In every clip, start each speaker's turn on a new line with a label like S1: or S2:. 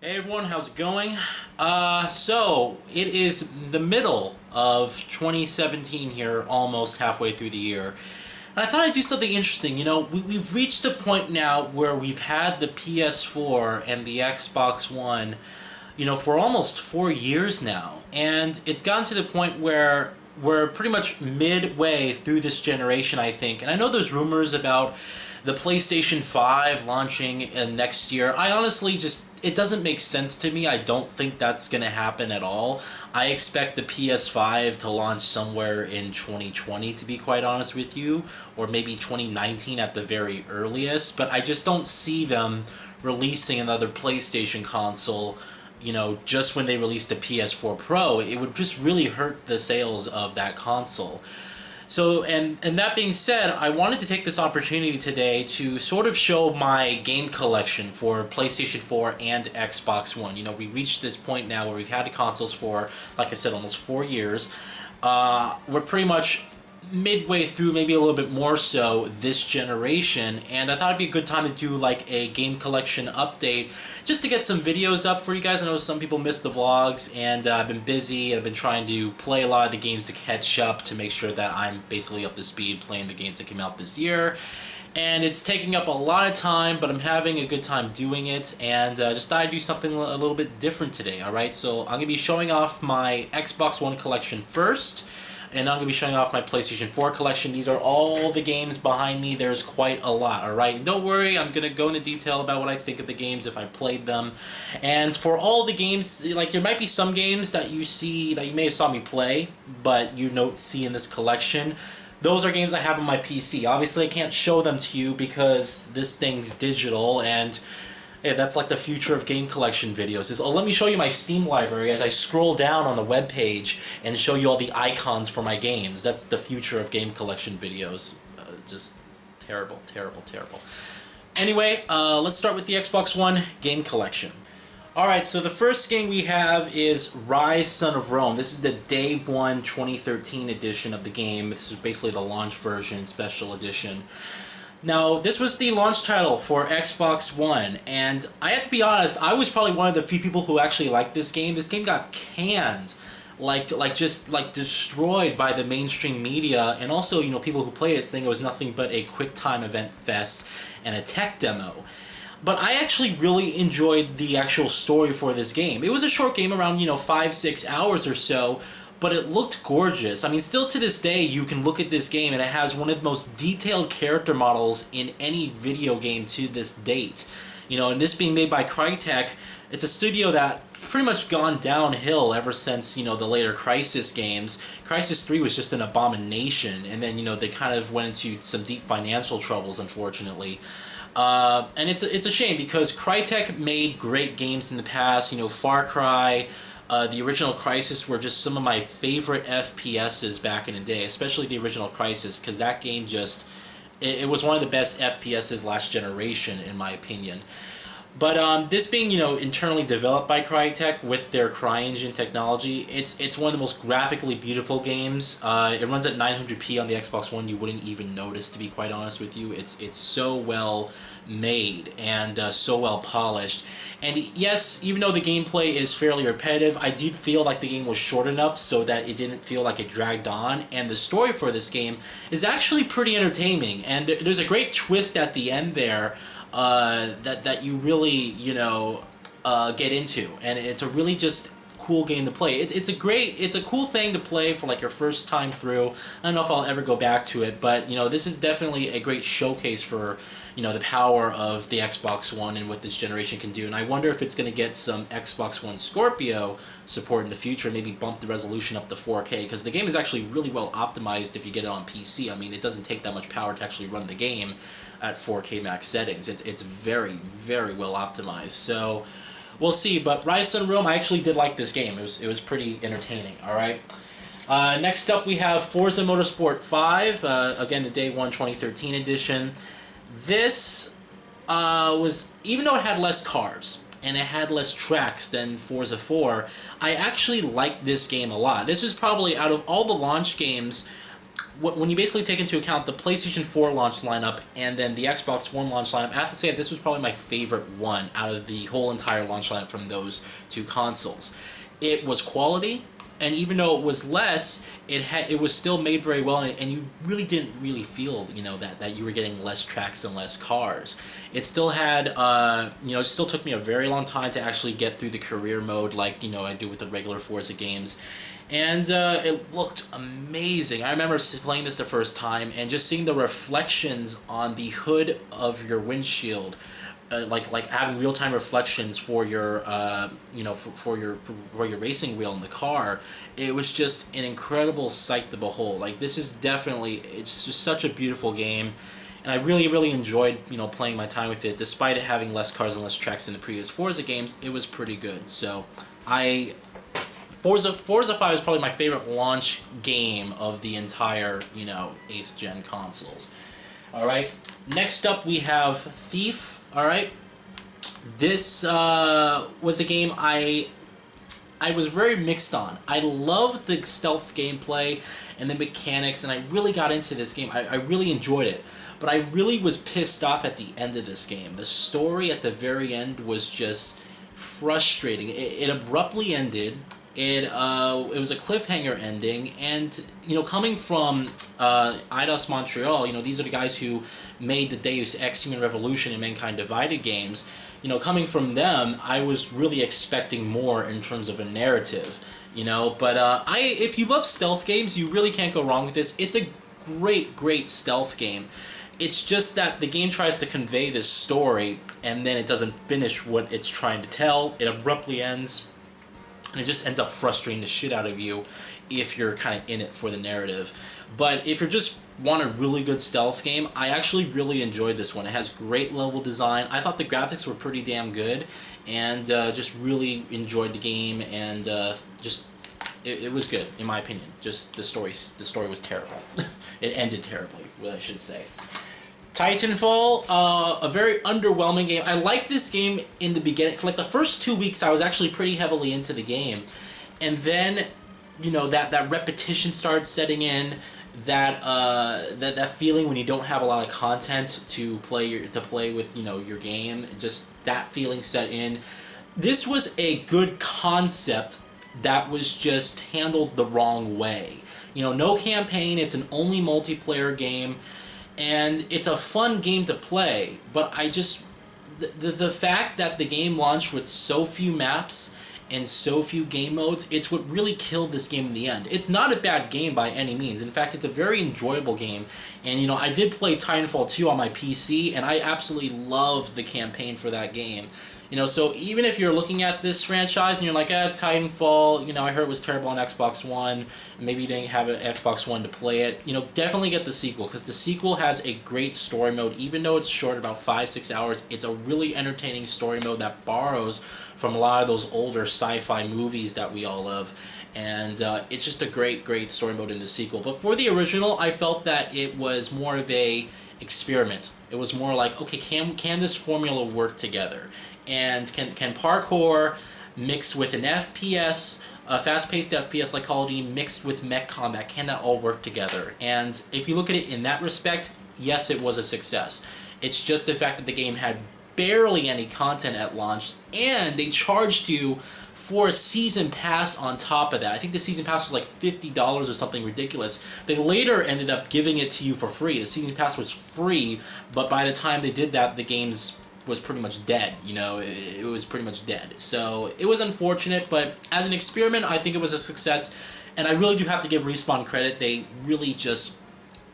S1: Hey everyone, how's it going? So it is the middle of 2017 here, almost halfway through the year. And I thought I'd do something interesting. We've reached a point now where we've had the PS4 and the Xbox One, for almost 4 years now. And it's gotten to the point where we're pretty much midway through this generation, I think. And I know there's rumors about the PlayStation 5 launching next year. I honestly it doesn't make sense to me. I don't think that's going to happen at all. I expect the PS5 to launch somewhere in 2020, to be quite honest with you, or maybe 2019 at the very earliest, but I just don't see them releasing another PlayStation console just when they release the PS4 Pro. It would just really hurt the sales of that console. So, and that being said, I wanted to take this opportunity today to sort of show my game collection for PlayStation 4 and Xbox One. We reached this point now where we've had the consoles for, like I said, almost 4 years. We're pretty much midway through, maybe a little bit more so, this generation, and I thought it'd be a good time to do like a game collection update just to get some videos up for you guys. I know some people miss the vlogs, and I've been busy. I've been trying to play a lot of the games to catch up to make sure that I'm basically up to speed playing the games that came out this year. And it's taking up a lot of time, but I'm having a good time doing it, and just thought I'd do something a little bit different today, alright? So I'm going to be showing off my Xbox One collection first, and I'm going to be showing off my PlayStation 4 collection. These are all the games behind me. There's quite a lot, alright? Don't worry, I'm going to go into detail about what I think of the games if I played them. And for all the games, like, there might be some games that you see, that you may have saw me play, but you don't see in this collection. Those are games I have on my PC. Obviously, I can't show them to you because this thing's digital, and yeah, that's like the future of game collection videos. Let me show you my Steam library as I scroll down on the web page and show you all the icons for my games. That's the future of game collection videos. Just terrible, terrible, terrible. Anyway, let's start with the Xbox One game collection. Alright, so the first game we have is Rise, Son of Rome. This is the Day 1 2013 edition of the game. This is basically the launch version, special edition. Now, this was the launch title for Xbox One, and I have to be honest, I was probably one of the few people who actually liked this game. This game got canned, just destroyed by the mainstream media, and also, people who played it saying it was nothing but a QuickTime event fest and a tech demo. But I actually really enjoyed the actual story for this game. It was a short game, around 5-6 hours or so, but it looked gorgeous. I mean, still to this day, you can look at this game and it has one of the most detailed character models in any video game to this date. And this being made by Crytek, it's a studio that pretty much gone downhill ever since, the later Crysis games. Crysis 3 was just an abomination, and then, they kind of went into some deep financial troubles, unfortunately. And it's a shame because Crytek made great games in the past, Far Cry. The original Crysis were just some of my favorite FPSs back in the day, especially the original Crysis, because that game it was one of the best FPSs last generation, in my opinion. But this being, internally developed by Crytek with their CryEngine technology, it's one of the most graphically beautiful games. It runs at 900p on the Xbox One. You wouldn't even notice, to be quite honest with you. It's so well made and so well polished. And yes, even though the gameplay is fairly repetitive, I did feel like the game was short enough so that it didn't feel like it dragged on. And the story for this game is actually pretty entertaining. And there's a great twist at the end there that you really, get into. And it's a really just cool game to play. It's a cool thing to play for like your first time through. I don't know if I'll ever go back to it, but this is definitely a great showcase for the power of the Xbox One and what this generation can do. And I wonder if it's going to get some Xbox One Scorpio support in the future, maybe bump the resolution up to 4K, because the game is actually really well optimized if you get it on PC. I mean, it doesn't take that much power to actually run the game at 4K max settings. It's very, very well optimized. So we'll see, but Rise, Son of Rome, I actually did like this game. It was pretty entertaining, alright? Next up, we have Forza Motorsport 5, again, the Day 1 2013 edition. This was, even though it had less cars, and it had less tracks than Forza 4, I actually liked this game a lot. This was probably, out of all the launch games, when you basically take into account the PlayStation 4 launch lineup and then the Xbox One launch lineup, I have to say that this was probably my favorite one out of the whole entire launch lineup from those two consoles. It was quality, and even though it was less, it was still made very well, and you really didn't really feel, you know, that you were getting less tracks and less cars. It still had, you know, it still took me a very long time to actually get through the career mode like, you know, I do with the regular Forza games. And it looked amazing. I remember playing this the first time and just seeing the reflections on the hood of your windshield, like having real time reflections for your you know, for your racing wheel in the car. It was just an incredible sight to behold. Like, this is definitely, it's just such a beautiful game. And I really enjoyed, you know, playing my time with it. Despite it having less cars and less tracks than the previous Forza games, it was pretty good. So Forza 5 is probably my favorite launch game of the entire, you know, 8th gen consoles. Alright, next up we have Thief. Alright, this was a game I was very mixed on. I loved the stealth gameplay and the mechanics, and I really got into this game. I really enjoyed it. But I really was pissed off at the end of this game. The story at the very end was just frustrating. It abruptly ended. It was a cliffhanger ending, and, you know, coming from Eidos Montreal, you know, these are the guys who made the Deus Ex Human Revolution and Mankind Divided games. You know, coming from them, I was really expecting more in terms of a narrative, you know. But if you love stealth games, you really can't go wrong with this. It's a great stealth game. It's just that the game tries to convey this story, and then it doesn't finish what it's trying to tell. It abruptly ends. And it just ends up frustrating the shit out of you if you're kind of in it for the narrative. But if you just want a really good stealth game, I actually really enjoyed this one. It has great level design. I thought the graphics were pretty damn good, and just really enjoyed the game, and it was good in my opinion. Just the story was terrible. It ended terribly, I should say. Titanfall, a very underwhelming game. I liked this game in the beginning. For like the first 2 weeks, I was actually pretty heavily into the game. And then, you know, that repetition started setting in, that feeling when you don't have a lot of content to play with, you know, your game. Just that feeling set in. This was a good concept that was just handled the wrong way. You know, no campaign, it's an only multiplayer game. And it's a fun game to play, but the fact that the game launched with so few maps and so few game modes, it's what really killed this game in the end. It's not a bad game by any means. In fact, it's a very enjoyable game. And, you know, I did play Titanfall 2 on my PC, and I absolutely loved the campaign for that game. You know, so even if you're looking at this franchise and you're like, Titanfall, you know, I heard it was terrible on Xbox One, maybe you didn't have an Xbox One to play it, you know, definitely get the sequel, because the sequel has a great story mode. Even though it's short, about 5-6 hours, it's a really entertaining story mode that borrows from a lot of those older sci-fi movies that we all love. And it's just a great story mode in the sequel. But for the original, I felt that it was more of a experiment. It was more like, okay, can this formula work together? And can parkour mixed with an FPS, a fast-paced FPS like Call of Duty, mixed with mech combat, can that all work together? And if you look at it in that respect, yes, it was a success. It's just the fact that the game had barely any content at launch, and they charged you for a season pass on top of that. I think the season pass was like $50 or something ridiculous. They later ended up giving it to you for free. The season pass was free, but by the time they did that, the game's was pretty much dead. You know, it was pretty much dead. So it was unfortunate, but as an experiment, I think it was a success, and I really do have to give Respawn credit. They really just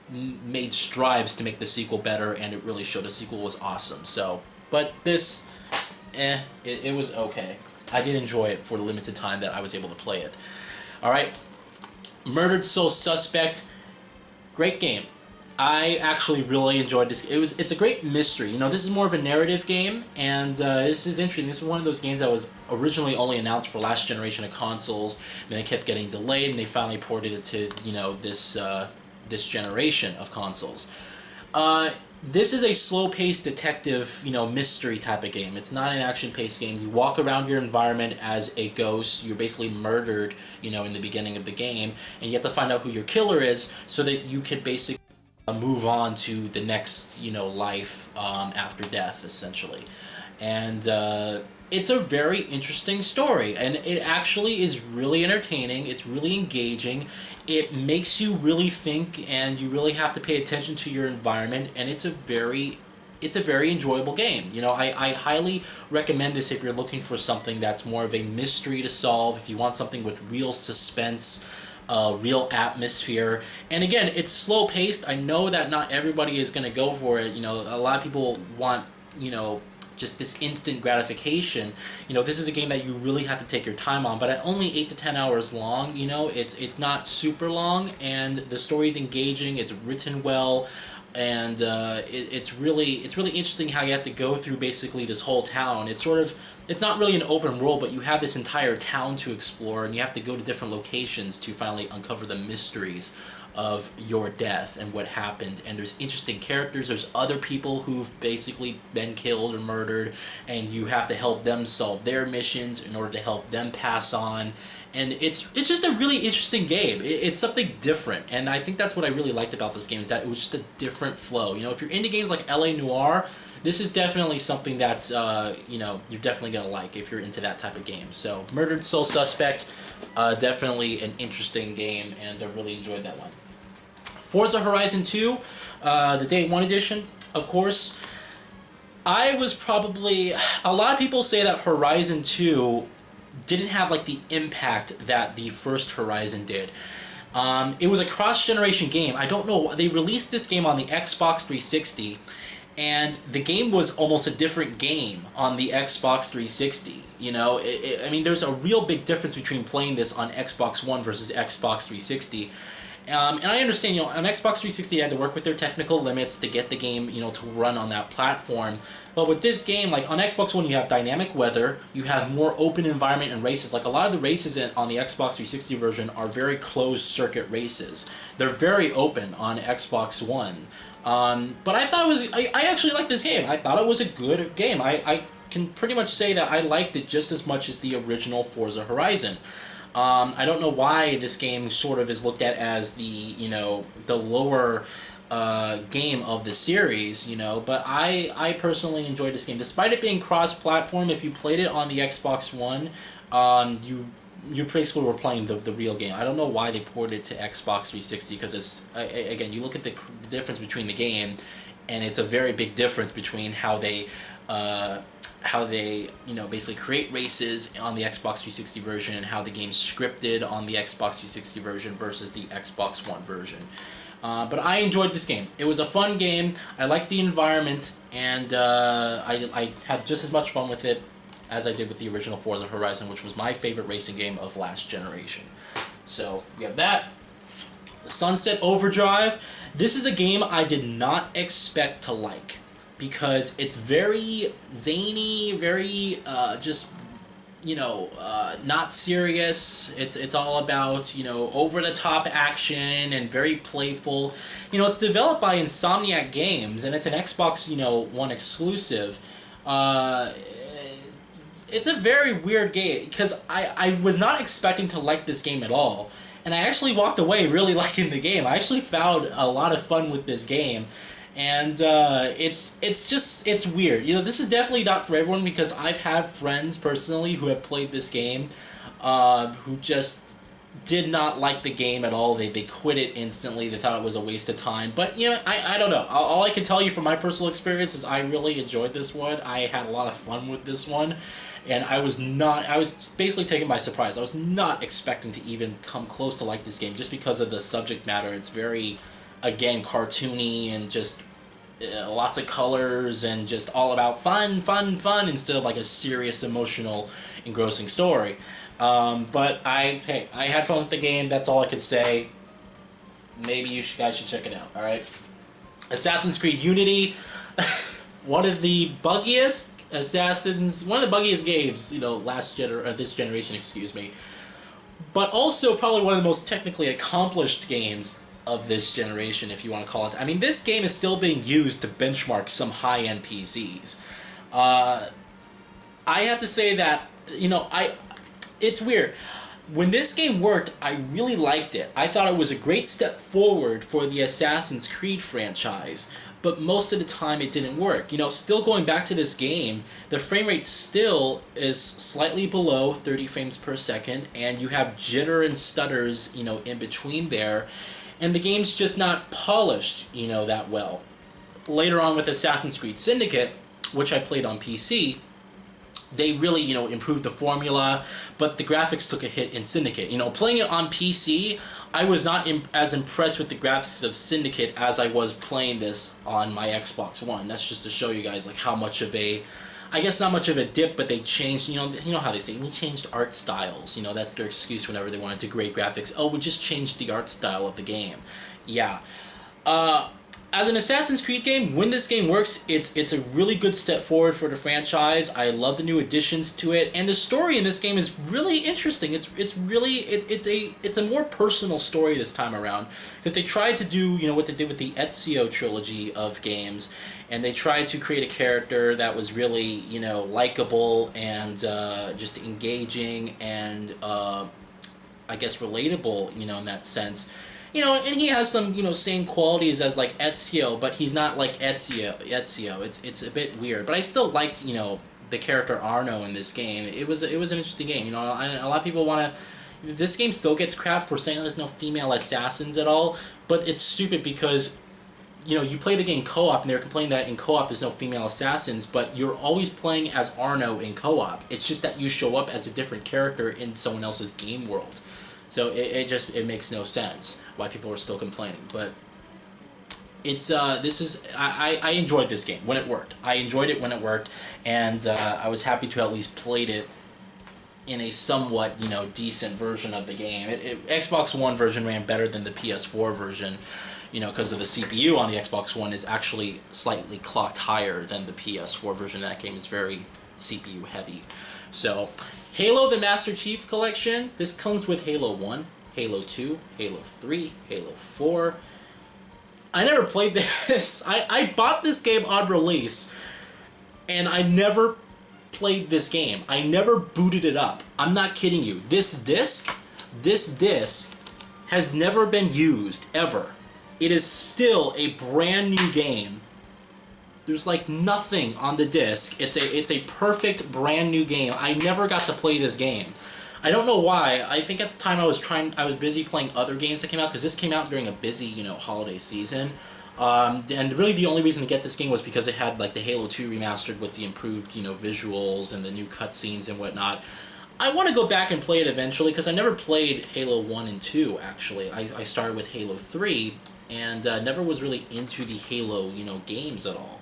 S1: made strives to make the sequel better, and it really showed the sequel was awesome. So, but this, it was okay. I did enjoy it for the limited time that I was able to play it. Alright, Murdered Soul Suspect, great game. I actually really enjoyed this. It's a great mystery. You know, this is more of a narrative game, and this is interesting. This is one of those games that was originally only announced for last generation of consoles, then it kept getting delayed, and they finally ported it to, you know, this generation of consoles. This is a slow-paced detective, mystery type of game. It's not an action-paced game. You walk around your environment as a ghost. You're basically murdered, in the beginning of the game, and you have to find out who your killer is so that you can basically move on to the next, life after death, essentially. And it's a very interesting story, and it actually is really entertaining. It's really engaging. It makes you really think, and you really have to pay attention to your environment, and it's a very enjoyable game. I highly recommend this if you're looking for something that's more of a mystery to solve, if you want something with real suspense, real atmosphere. And again, it's slow paced. I know that not everybody is going to go for it. A lot of people want, just this instant gratification. This is a game that you really have to take your time on, but at only 8 to 10 hours long, it's not super long, and the story's engaging, it's written well, and it's really interesting how you have to go through basically this whole town. It's not really an open world, but you have this entire town to explore, and you have to go to different locations to finally uncover the mysteries of your death and what happened. And there's interesting characters. There's other people who've basically been killed or murdered, and you have to help them solve their missions in order to help them pass on. And it's just a really interesting game. It's something different, and I think that's what I really liked about this game, is that it was just a different flow. If you're into games like LA Noire, this is definitely something that's you're definitely gonna like if you're into that type of game. So Murdered Soul Suspect, definitely an interesting game, and I really enjoyed that one. Forza Horizon 2, the Day 1 edition, of course. A lot of people say that Horizon 2 didn't have like the impact that the first Horizon did. It was a cross-generation game. I don't know, they released this game on the Xbox 360, and the game was almost a different game on the Xbox 360. There's a real big difference between playing this on Xbox One versus Xbox 360. And I understand, on Xbox 360 they had to work with their technical limits to get the game, to run on that platform. But with this game, like on Xbox One, you have dynamic weather, you have more open environment and races. Like a lot of the races on the Xbox 360 version are very closed circuit races. They're very open on Xbox One. But I thought I actually liked this game. I thought it was a good game. I can pretty much say that I liked it just as much as the original Forza Horizon. I don't know why this game sort of is looked at as the lower game of the series, but I personally enjoyed this game. Despite it being cross-platform, if you played it on the Xbox One, you basically were playing the real game. I don't know why they ported it to Xbox 360, because again, you look at the difference between the game, and it's a very big difference between how they basically create races on the Xbox 360 version and how the game's scripted on the Xbox 360 version versus the Xbox One version. But I enjoyed this game. It was a fun game. I liked the environment, and I had just as much fun with it as I did with the original Forza Horizon, which was my favorite racing game of last generation. So we have that. Sunset Overdrive. This is a game I did not expect to like, because it's very zany, very not serious. It's all about, over-the-top action and very playful. It's developed by Insomniac Games, and it's an Xbox, One exclusive. It's a very weird game, because I was not expecting to like this game at all. And I actually walked away really liking the game. I actually found a lot of fun with this game. And it's weird. This is definitely not for everyone, because I've had friends personally who have played this game who just did not like the game at all. They quit it instantly. They thought it was a waste of time. But, I don't know. All I can tell you from my personal experience is I really enjoyed this one. I had a lot of fun with this one. And I was basically taken by surprise. I was not expecting to even come close to like this game, just because of the subject matter. It's very, again, cartoony, and just lots of colors, and just all about fun, instead of like a serious, emotional, engrossing story. But I had fun with the game. That's all I could say. Maybe you guys should check it out. All right. Assassin's Creed Unity, one of the buggiest games, this generation, excuse me. But also probably one of the most technically accomplished games of this generation, if you want to call it. I mean, this game is still being used to benchmark some high-end PCs. I have to say that, it's weird. When this game worked, I really liked it. I thought it was a great step forward for the Assassin's Creed franchise, but most of the time it didn't work. Still going back to this game, the frame rate still is slightly below 30 frames per second, and you have jitter and stutters, in between there, and the game's just not polished, that well. Later on with Assassin's Creed Syndicate, which I played on PC, they really, improved the formula, but the graphics took a hit in Syndicate. Playing it on PC, I was not as impressed with the graphics of Syndicate as I was playing this on my Xbox One. That's just to show you guys, like, how much of a, I guess not much of a dip, but they changed, you know how they say, we changed art styles. That's their excuse whenever they want to degrade graphics. Oh, we just changed the art style of the game. Yeah. As an Assassin's Creed game, when this game works, it's a really good step forward for the franchise. I love the new additions to it, and the story in this game is really interesting. It's a more personal story this time around, because they tried to do what they did with the Ezio trilogy of games, and they tried to create a character that was really likable and just engaging and I guess relatable in that sense. And he has some, same qualities as, like, Ezio, but he's not like Ezio. It's a bit weird. But I still liked, the character Arno in this game. It was an interesting game. A lot of people want to... This game still gets crap for saying there's no female assassins at all, but it's stupid because, you play the game co-op, and they're complaining that in co-op there's no female assassins, but you're always playing as Arno in co-op. It's just that you show up as a different character in someone else's game world. So it makes no sense why people are still complaining. But it's I enjoyed this game when it worked. I enjoyed it when it worked, and I was happy to at least played it in a somewhat decent version of the game. Xbox One version ran better than the PS4 version, because of the CPU on the Xbox One is actually slightly clocked higher than the PS4 version. That game is very CPU heavy. So, Halo the Master Chief Collection, this comes with Halo 1, Halo 2, Halo 3, Halo 4. I never played this. I bought this game on release, and I never played this game. I never booted it up. I'm not kidding you. This disc has never been used, ever. It is still a brand new game. There's like nothing on the disc. It's a perfect brand new game. I never got to play this game. I don't know why. I think at the time I was busy playing other games that came out, because this came out during a busy holiday season. And really the only reason to get this game was because it had like the Halo 2 remastered with the improved visuals and the new cutscenes and whatnot. I want to go back and play it eventually, because I never played Halo 1 and 2 actually. I started with Halo 3 and never was really into the Halo games at all.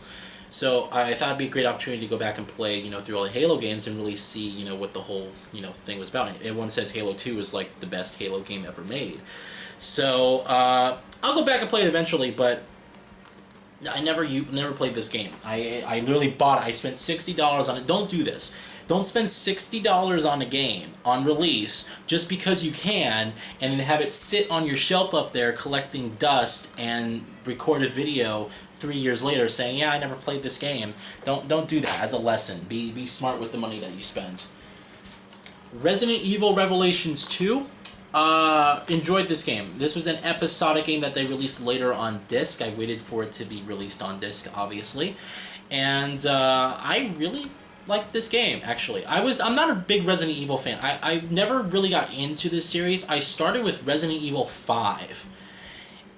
S1: So I thought it'd be a great opportunity to go back and play, through all the Halo games and really see, what the whole, thing was about. Everyone says Halo 2 is like the best Halo game ever made. So I'll go back and play it eventually, but I never played this game. I literally bought it. I spent $60 on it. Don't do this. Don't spend $60 on a game on release just because you can, and then have it sit on your shelf up there collecting dust and record a video 3 years later saying, yeah, I never played this game. Don't do that as a lesson. Be smart with the money that you spend. Resident Evil Revelations 2. Enjoyed this game. This was an episodic game that they released later on disc. I waited for it to be released on disc, obviously. And I really liked this game, actually. I'm not a big Resident Evil fan. I never really got into this series. I started with Resident Evil 5.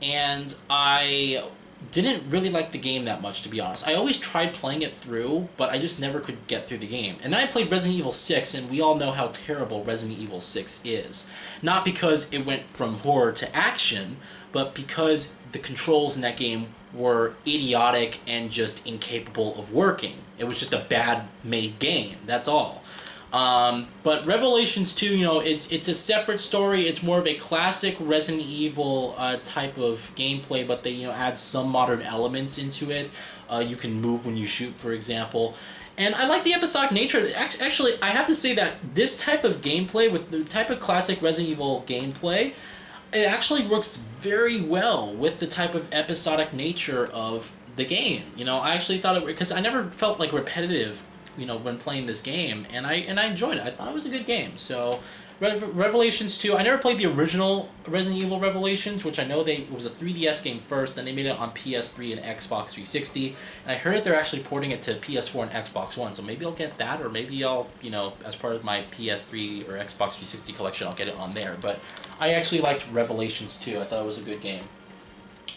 S1: And I didn't really like the game that much, to be honest. I always tried playing it through, but I just never could get through the game. And then I played Resident Evil 6, and we all know how terrible Resident Evil 6 is. Not because it went from horror to action, but because the controls in that game were idiotic and just incapable of working. It was just a bad-made game, that's all. But Revelations 2, it's a separate story. It's more of a classic Resident Evil type of gameplay, but they add some modern elements into it. You can move when you shoot, for example. And I like the episodic nature. Actually, I have to say that this type of gameplay, with the type of classic Resident Evil gameplay, it actually works very well with the type of episodic nature of the game. I actually thought it, because I never felt like repetitive, when playing this game, and I enjoyed it. I thought it was a good game. So, Revelations 2. I never played the original Resident Evil Revelations, which I know it was a 3DS game first, then they made it on PS3 and Xbox 360. And I heard that they're actually porting it to PS4 and Xbox One. So maybe I'll get that, or maybe I'll, as part of my PS3 or Xbox 360 collection, I'll get it on there. But I actually liked Revelations 2. I thought it was a good game.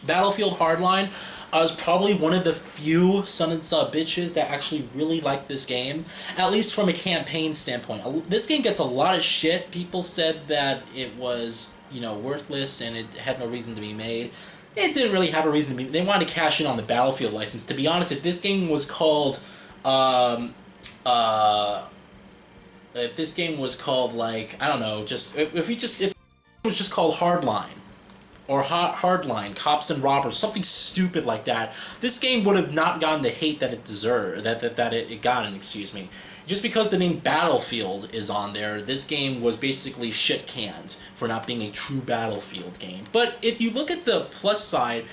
S1: Battlefield Hardline is probably one of the few son and sub bitches that actually really like this game, at least from a campaign standpoint. This game gets a lot of shit. People said that it was, worthless and it had no reason to be made. It didn't really have a reason to be. They wanted to cash in on the Battlefield license. To be honest, if this game was called, if this game was called, like, I don't know, if it was just called Hardline, or Hardline, Cops and Robbers, something stupid like that, this game would have not gotten the hate that it deserved, that it gotten, excuse me. Just because the name Battlefield is on there, this game was basically shit-canned for not being a true Battlefield game. But if you look at the plus side,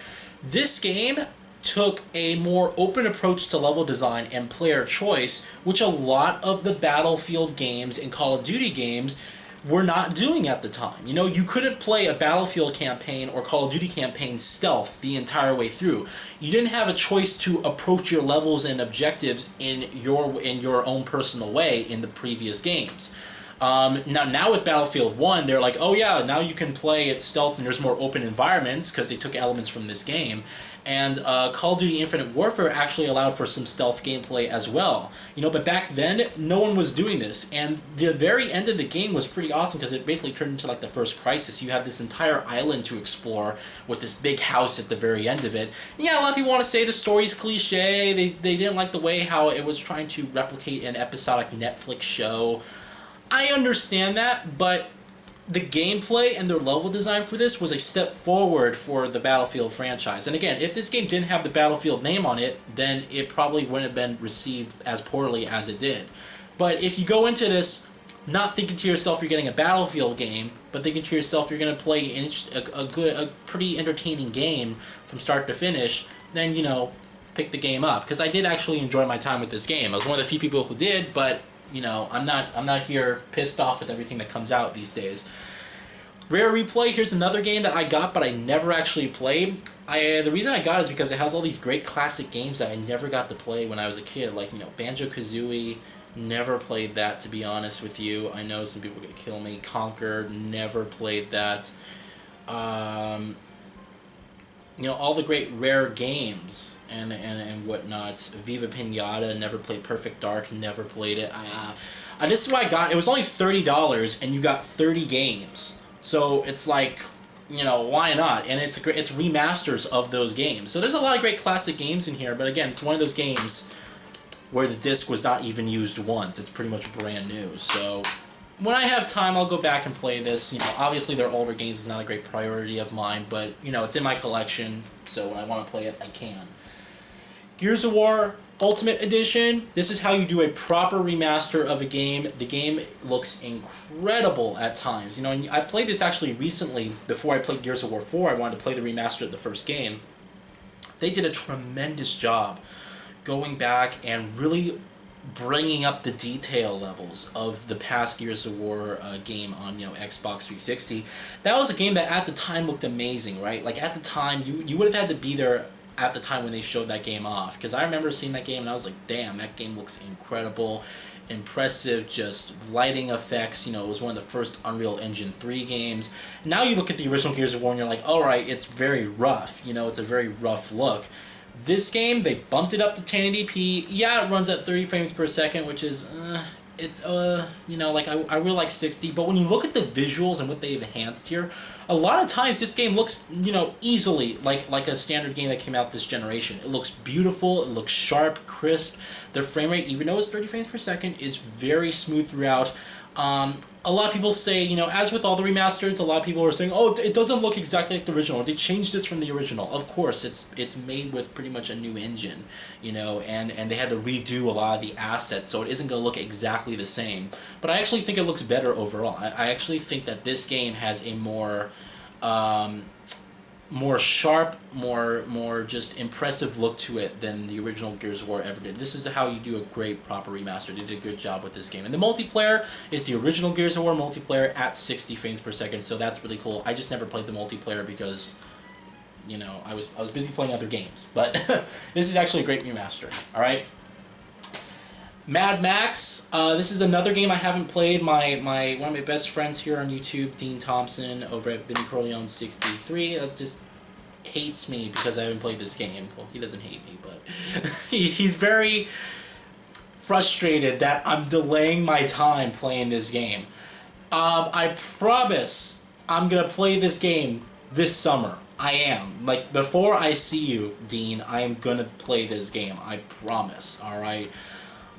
S1: this game took a more open approach to level design and player choice, which a lot of the Battlefield games and Call of Duty games were not doing at the time. You couldn't play a Battlefield campaign or Call of Duty campaign stealth the entire way through. You didn't have a choice to approach your levels and objectives in your own personal way in the previous games. Now with Battlefield 1, they're like, oh yeah, now you can play it stealth and there's more open environments because they took elements from this game. And Call of Duty Infinite Warfare actually allowed for some stealth gameplay as well. But back then, no one was doing this. And the very end of the game was pretty awesome because it basically turned into like the first Crisis. You had this entire island to explore with this big house at the very end of it. And yeah, a lot of people want to say the story's cliche. They didn't like the way how it was trying to replicate an episodic Netflix show. I understand that, but the gameplay and their level design for this was a step forward for the Battlefield franchise. And again, if this game didn't have the Battlefield name on it, then it probably wouldn't have been received as poorly as it did. But if you go into this not thinking to yourself you're getting a Battlefield game, but thinking to yourself you're going to play a pretty entertaining game from start to finish, then, pick the game up. Because I did actually enjoy my time with this game. I was one of the few people who did, but I'm not here pissed off with everything that comes out these days. Rare Replay, here's another game that I got but I never actually played. The reason I got it is because it has all these great classic games that I never got to play when I was a kid, like, Banjo-Kazooie. Never played that, to be honest with you. I know some people are going to kill me. Conquer, never played that. All the great Rare games and whatnot. Viva Pinata, never played. Perfect Dark, never played it. This is why I got it. It was only $30 and you got 30 games. So it's like, why not? And it's remasters of those games. So there's a lot of great classic games in here, but again, it's one of those games where the disc was not even used once. It's pretty much brand new. So when I have time, I'll go back and play this. Obviously their older games is not a great priority of mine, but, it's in my collection, so when I want to play it, I can. Gears of War Ultimate Edition. This is how you do a proper remaster of a game. The game looks incredible at times. I played this actually recently. Before I played Gears of War 4, I wanted to play the remaster of the first game. They did a tremendous job going back and really bringing up the detail levels of the past Gears of War game on Xbox 360. That was a game that at the time looked amazing, right? Like at the time, you would have had to be there at the time when they showed that game off, because I remember seeing that game and I was like, damn, that game looks incredible, impressive, just lighting effects. It was one of the first Unreal Engine 3 games. Now you look at the original Gears of War and you're like, alright, it's very rough, it's a very rough look. This game, they bumped it up to 1080p. Yeah, it runs at 30 frames per second, which is, I really like 60, but when you look at the visuals and what they've enhanced here, a lot of times this game looks, easily like a standard game that came out this generation. It looks beautiful, it looks sharp, crisp. The frame rate, even though it's 30 frames per second, is very smooth throughout. A lot of people say, as with all the remasters, a lot of people are saying, oh, it doesn't look exactly like the original. They changed this from the original. Of course, it's made with pretty much a new engine, and they had to redo a lot of the assets, so it isn't going to look exactly the same. But I actually think it looks better overall. I actually think that this game has a more more sharp, more just impressive look to it than the original Gears of War ever did. This is how you do a great proper remaster. They did a good job with this game. And the multiplayer is the original Gears of War multiplayer at 60 frames per second, so that's really cool. I just never played the multiplayer because, you know, I was busy playing other games. But this is actually a great remaster. All right. Mad Max. This is another game I haven't played. One of my best friends here on YouTube, Dean Thompson, over at Vinny Corleone 63, just hates me because I haven't played this game. Well, he doesn't hate me, but he's very frustrated that I'm delaying my time playing this game. I promise I'm gonna play this game this summer. I am. Like, before I see you, Dean, I am gonna play this game. I promise. All right.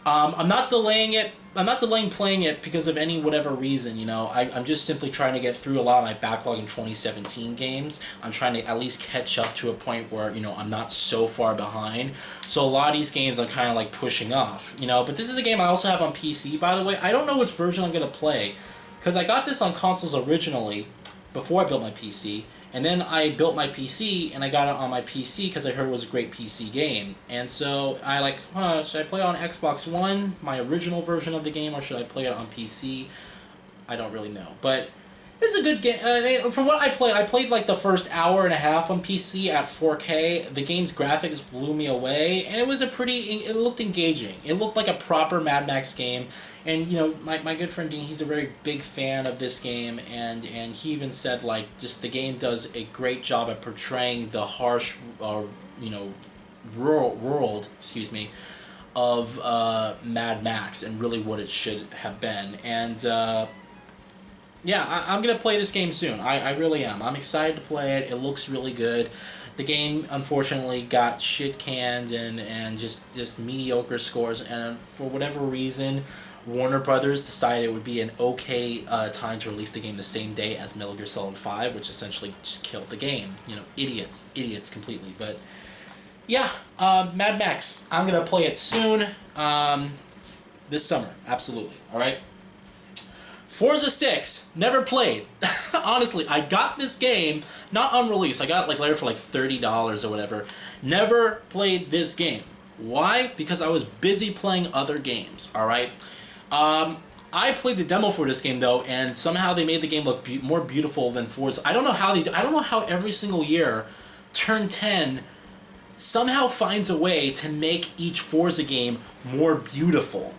S1: I'm not delaying it. I'm not delaying playing it because of any whatever reason, you know. I'm just simply trying to get through a lot of my backlog in 2017 games. I'm trying to at least catch up to a point where, you know, I'm not so far behind. So a lot of these games I'm kind of like pushing off, you know. But this is a game I also have on PC, by the way. I don't know which version I'm going to play because I got this on consoles originally before I built my PC. And then I built my PC, and I got it on my PC because I heard it was a great PC game. And so I like, should I play it on Xbox One, my original version of the game, or should I play it on PC? I don't really know. But it's a good game. I mean, from what I played like the first hour and a half on PC at 4K. The game's graphics blew me away, and it was it looked engaging. It looked like a proper Mad Max game. And, you know, my good friend Dean, he's a very big fan of this game, and he even said, like, just the game does a great job at portraying the harsh, you know, rural world, of Mad Max and really what it should have been. And, yeah, I'm going to play this game soon. I really am. I'm excited to play it. It looks really good. The game, unfortunately, got shit canned and just mediocre scores, and for whatever reason, Warner Brothers decided it would be an okay time to release the game the same day as Metal Gear Solid 5, which essentially just killed the game. You know, idiots completely. But yeah, Mad Max. I'm gonna play it soon, this summer, absolutely. All right. Forza 6, never played. Honestly, I got this game not on release. I got it like later for like $30 or whatever. Never played this game. Why? Because I was busy playing other games. All right. I played the demo for this game though, and somehow they made the game look more beautiful than Forza. I don't know how I don't know how every single year, Turn 10 somehow finds a way to make each Forza game more beautiful.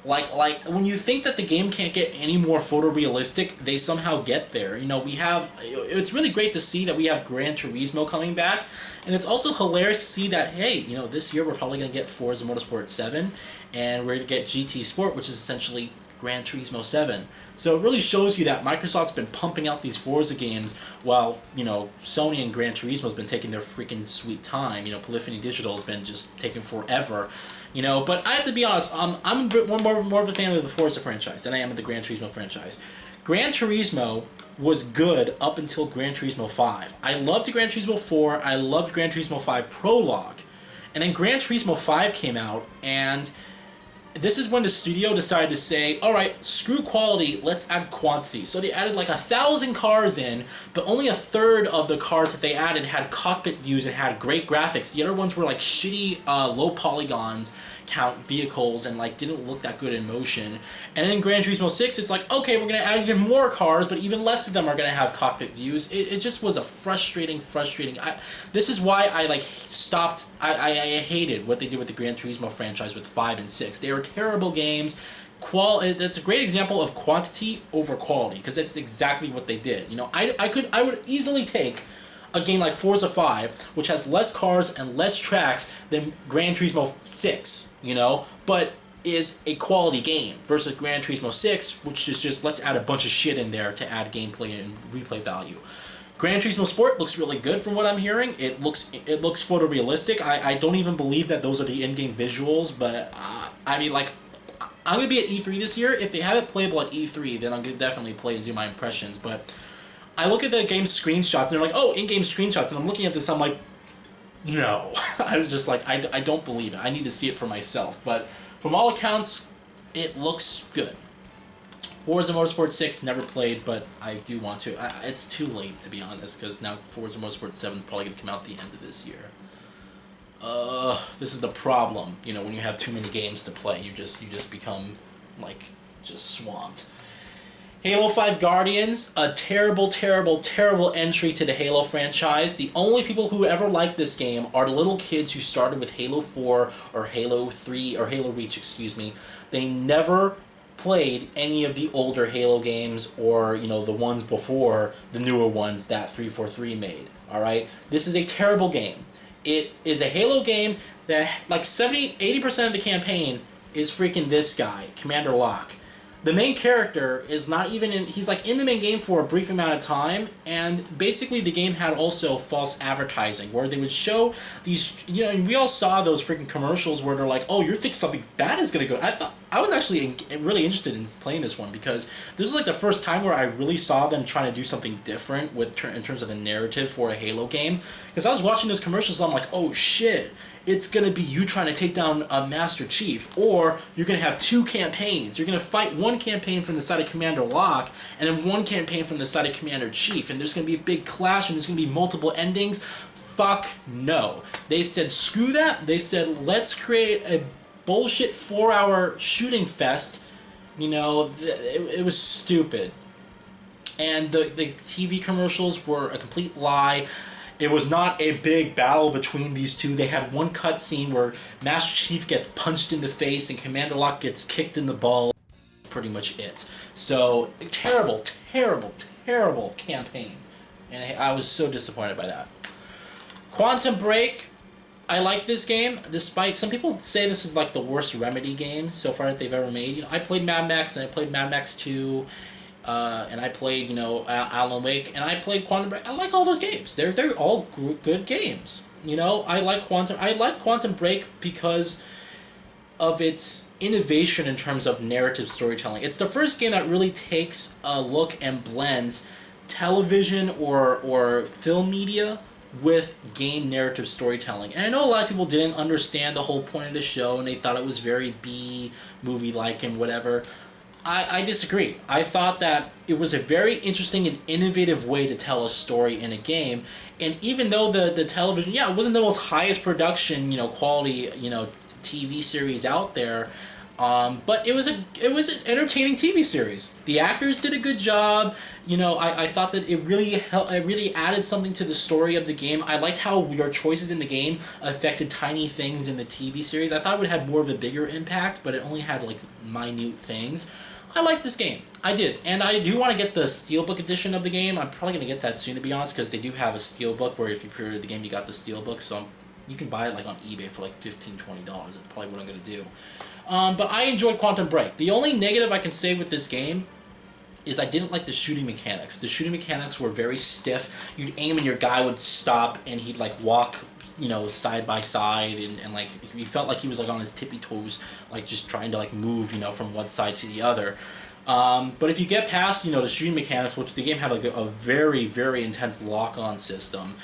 S1: Like when you think that the game can't get any more photorealistic, they somehow get there. You know, it's really great to see that we have Gran Turismo coming back, and it's also hilarious to see that, hey, you know, this year we're probably going to get Forza Motorsport 7, and we're going to get GT Sport, which is essentially Gran Turismo 7. So it really shows you that Microsoft's been pumping out these Forza games while, you know, Sony and Gran Turismo's been taking their freaking sweet time. You know, Polyphony Digital has been just taking forever. You know, but I have to be honest, I'm a bit more of a fan of the Forza franchise than I am of the Gran Turismo franchise. Gran Turismo was good up until Gran Turismo 5. I loved Gran Turismo 4, I loved Gran Turismo 5 Prologue. And then Gran Turismo 5 came out, and this is when the studio decided to say, alright, screw quality, let's add quantity. So they added like 1,000 cars in, but only a third of the cars that they added had cockpit views and had great graphics. The other ones were like shitty, low polygons count vehicles and like didn't look that good in motion. And then Gran Turismo 6, it's like, okay, we're going to add even more cars, but even less of them are going to have cockpit views. It just was a frustrating. This is why I like stopped. I hated what they did with the Gran Turismo franchise with 5 and 6. They were terrible games. It's a great example of quantity over quality, because that's exactly what they did. You know, I would easily take a game like Forza 5, which has less cars and less tracks than Gran Turismo 6, you know, but is a quality game, versus Gran Turismo 6, which is just, let's add a bunch of shit in there to add gameplay and replay value. Gran Turismo Sport looks really good from what I'm hearing. It looks photorealistic. I don't even believe that those are the in-game visuals, but I mean, like, I'm going to be at E3 this year. If they have it playable at E3, then I'm going to definitely play and do my impressions, but I look at the game screenshots, and they're like, oh, in-game screenshots, and I'm looking at this, I'm like, no. I was just like, I don't believe it. I need to see it for myself. But from all accounts, it looks good. Forza Motorsport 6, never played, but I do want to. It's too late, to be honest, because now Forza Motorsport 7 is probably going to come out at the end of this year. This is the problem. You know, when you have too many games to play, you just become, like, just swamped. Halo 5 Guardians, a terrible, terrible, terrible entry to the Halo franchise. The only people who ever liked this game are the little kids who started with Halo 4 or Halo 3 or Halo Reach, excuse me. They never played any of the older Halo games or, you know, the ones before the newer ones that 343 made. Alright? This is a terrible game. It is a Halo game that, like, 80% of the campaign is freaking this guy, Commander Locke. The main character is not even in... He's, like, in the main game for a brief amount of time, and basically the game had also false advertising, where they would show these... You know, and we all saw those freaking commercials where they're like, oh, you think something bad is going to go... I was actually really interested in playing this one, because this is, like, the first time where I really saw them trying to do something different in terms of the narrative for a Halo game. Because I was watching those commercials, and I'm like, oh, shit. It's going to be you trying to take down a Master Chief, or you're going to have two campaigns. You're going to fight one campaign from the side of Commander Locke, and then one campaign from the side of Commander Chief, and there's going to be a big clash, and there's going to be multiple endings. Fuck no. They said, screw that. They said, let's create a bullshit 4-hour shooting fest. You know, it was stupid. And the TV commercials were a complete lie. It was not a big battle between these two. They had one cutscene where Master Chief gets punched in the face and Commander Locke gets kicked in the ball. Pretty much it. So, terrible, terrible, terrible campaign. And I was so disappointed by that. Quantum Break. I like this game, despite some people say this is like the worst Remedy game so far that they've ever made. You know, I played Mad Max and I played Mad Max 2. And I played, you know, Alan Wake, and I played Quantum Break. I like all those games. They're all good games. You know, I like Quantum Break because of its innovation in terms of narrative storytelling. It's the first game that really takes a look and blends television or film media with game narrative storytelling. And I know a lot of people didn't understand the whole point of the show, and they thought it was very B-movie-like and whatever. I disagree. I thought that it was a very interesting and innovative way to tell a story in a game, and even though the television, yeah, it wasn't the most highest production, you know, quality, you know, TV series out there, but it was an entertaining TV series. The actors did a good job. You know, I thought that it really added something to the story of the game. I liked how your choices in the game affected tiny things in the TV series. I thought it would have more of a bigger impact, but it only had, like, minute things. I like this game. I did. And I do want to get the Steelbook edition of the game. I'm probably going to get that soon, to be honest, because they do have a Steelbook where if you pre-order the game, you got the Steelbook. So you can buy it like on eBay for like $15, $20. That's probably what I'm going to do. But I enjoyed Quantum Break. The only negative I can say with this game is I didn't like the shooting mechanics. The shooting mechanics were very stiff. You'd aim and your guy would stop and he'd like walk, you know, side by side, and like he felt like he was like on his tippy toes, like just trying to like move, you know, from one side to the other. But if you get past, you know, the shooting mechanics, which the game had like a very, very intense lock-on system,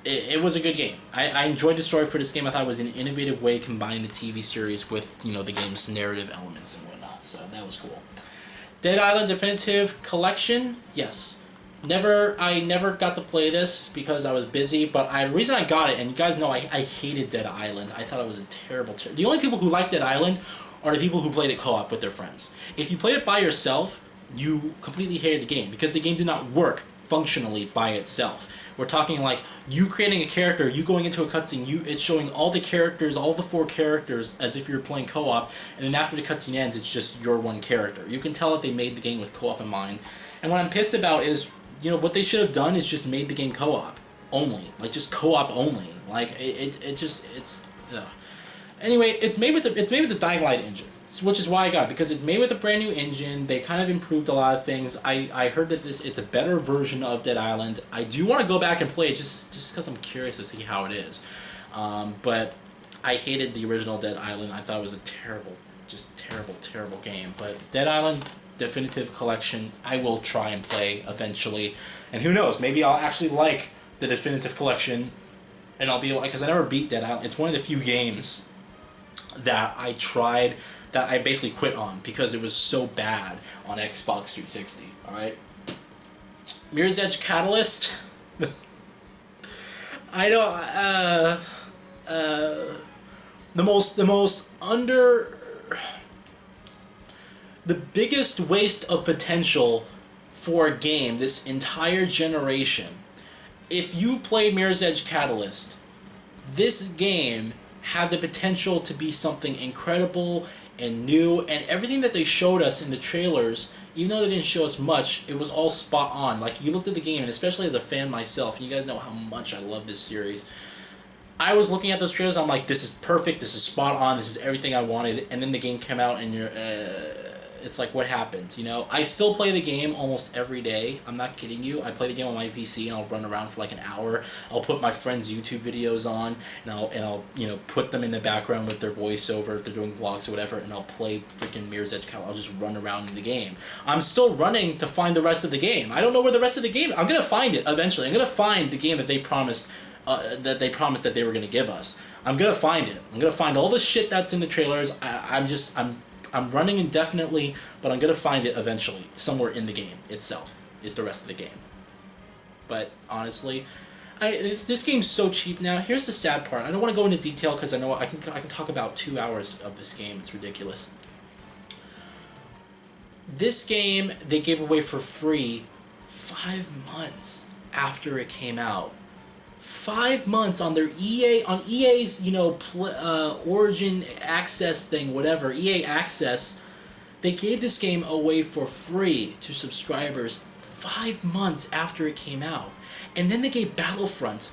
S1: it was a good game. I enjoyed the story for this game. I thought it was an innovative way combining the TV series with, you know, the game's narrative elements and whatnot, so that was cool. Dead Island Definitive Collection, yes. I never got to play this because I was busy, but the reason I got it, and you guys know I hated Dead Island. I thought it was a terrible... The only people who like Dead Island are the people who played it co-op with their friends. If you played it by yourself, you completely hated the game because the game did not work functionally by itself. We're talking like you creating a character, you going into a cutscene, it's showing all the characters, all the 4 characters as if you're playing co-op, and then after the cutscene ends, it's just your one character. You can tell that they made the game with co-op in mind. And what I'm pissed about is, you know, what they should have done is just made the game co-op only, like just co-op only. Like it's. Ugh. Anyway, it's made with the Dying Light engine, which is why I got it, because it's made with a brand new engine. They kind of improved a lot of things. I heard that it's a better version of Dead Island. I do want to go back and play it just because I'm curious to see how it is. But I hated the original Dead Island. I thought it was a terrible, just terrible, terrible game. But Dead Island Definitive Collection, I will try and play eventually. And who knows, maybe I'll actually like the Definitive Collection, and I'll be like, because I never beat Dead Island. It's one of the few games that I tried that I basically quit on because it was so bad on Xbox 360. All right, Mirror's Edge Catalyst. I don't. The most under. The biggest waste of potential for a game this entire generation. If you played Mirror's Edge Catalyst, this game had the potential to be something incredible and new, and everything that they showed us in the trailers, even though they didn't show us much, it was all spot on. Like, you looked at the game, and especially as a fan myself, and you guys know how much I love this series, I was looking at those trailers, I'm like, this is perfect, this is spot on, this is everything I wanted, and then the game came out, and it's like, what happened, you know? I still play the game almost every day. I'm not kidding you. I play the game on my PC and I'll run around for like an hour. I'll put my friends' YouTube videos on and I'll you know, put them in the background with their voiceover if they're doing vlogs or whatever, and I'll play freaking Mirror's Edge. I'll just run around in the game. I'm still running to find the rest of the game. I don't know where the rest of the game. I'm gonna find it eventually. I'm gonna find the game that they promised that they were gonna give us. I'm gonna find it. I'm gonna find all the shit that's in the trailers. I'm running indefinitely, but I'm going to find it eventually. Somewhere in the game itself is the rest of the game. But honestly, this game's so cheap now. Here's the sad part. I don't want to go into detail because I know I can talk about 2 hours of this game. It's ridiculous. This game they gave away for free 5 months after it came out. 5 months on their EA's, you know, Origin Access thing, whatever, EA Access, they gave this game away for free to subscribers 5 months after it came out. And then they gave Battlefront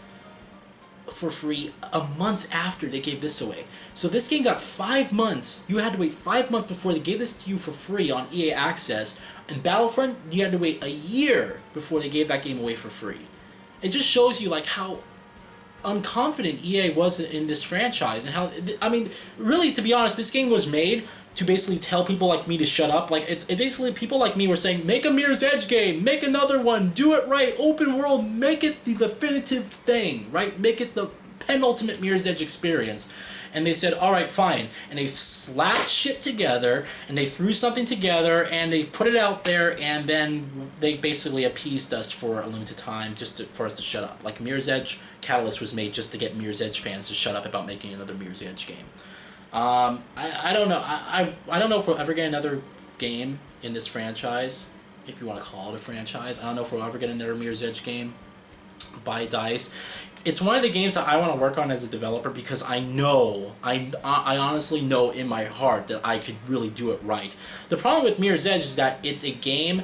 S1: for free a month after they gave this away. So this game got 5 months. You had to wait 5 months before they gave this to you for free on EA Access. And Battlefront, you had to wait a year before they gave that game away for free. It just shows you like how unconfident EA was in this franchise, and how, I mean, really, to be honest, this game was made to basically tell people like me to shut up. Like, it basically, people like me were saying, make a Mirror's Edge game, make another one, do it right, open world, make it the definitive thing, right? Make it the penultimate Mirror's Edge experience. And they said, all right, fine. And they slapped shit together, and they threw something together, and they put it out there, and then they basically appeased us for a limited time just for us to shut up. Like, Mirror's Edge Catalyst was made just to get Mirror's Edge fans to shut up about making another Mirror's Edge game. I don't know. I don't know if we'll ever get another game in this franchise, if you want to call it a franchise. I don't know if we'll ever get another Mirror's Edge game by DICE. It's one of the games that I want to work on as a developer because I know, I honestly know in my heart that I could really do it right. The problem with Mirror's Edge is that it's a game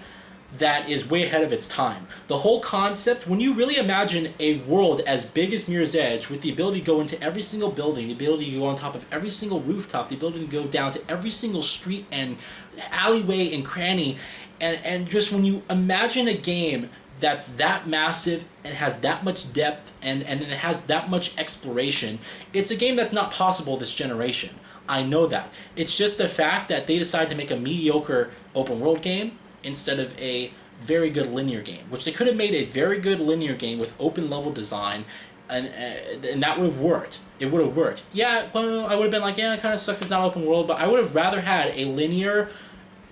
S1: that is way ahead of its time. The whole concept, when you really imagine a world as big as Mirror's Edge, with the ability to go into every single building, the ability to go on top of every single rooftop, the ability to go down to every single street and alleyway and cranny, and just when you imagine a game that's that massive and has that much depth and it has that much exploration, it's a game that's not possible this generation. I know that. It's just the fact that they decided to make a mediocre open world game instead of a very good linear game, which they could have made a very good linear game with open level design, and that would have worked. It would have worked. Yeah, well, I would have been like, yeah, it kind of sucks it's not open world, but I would have rather had a linear,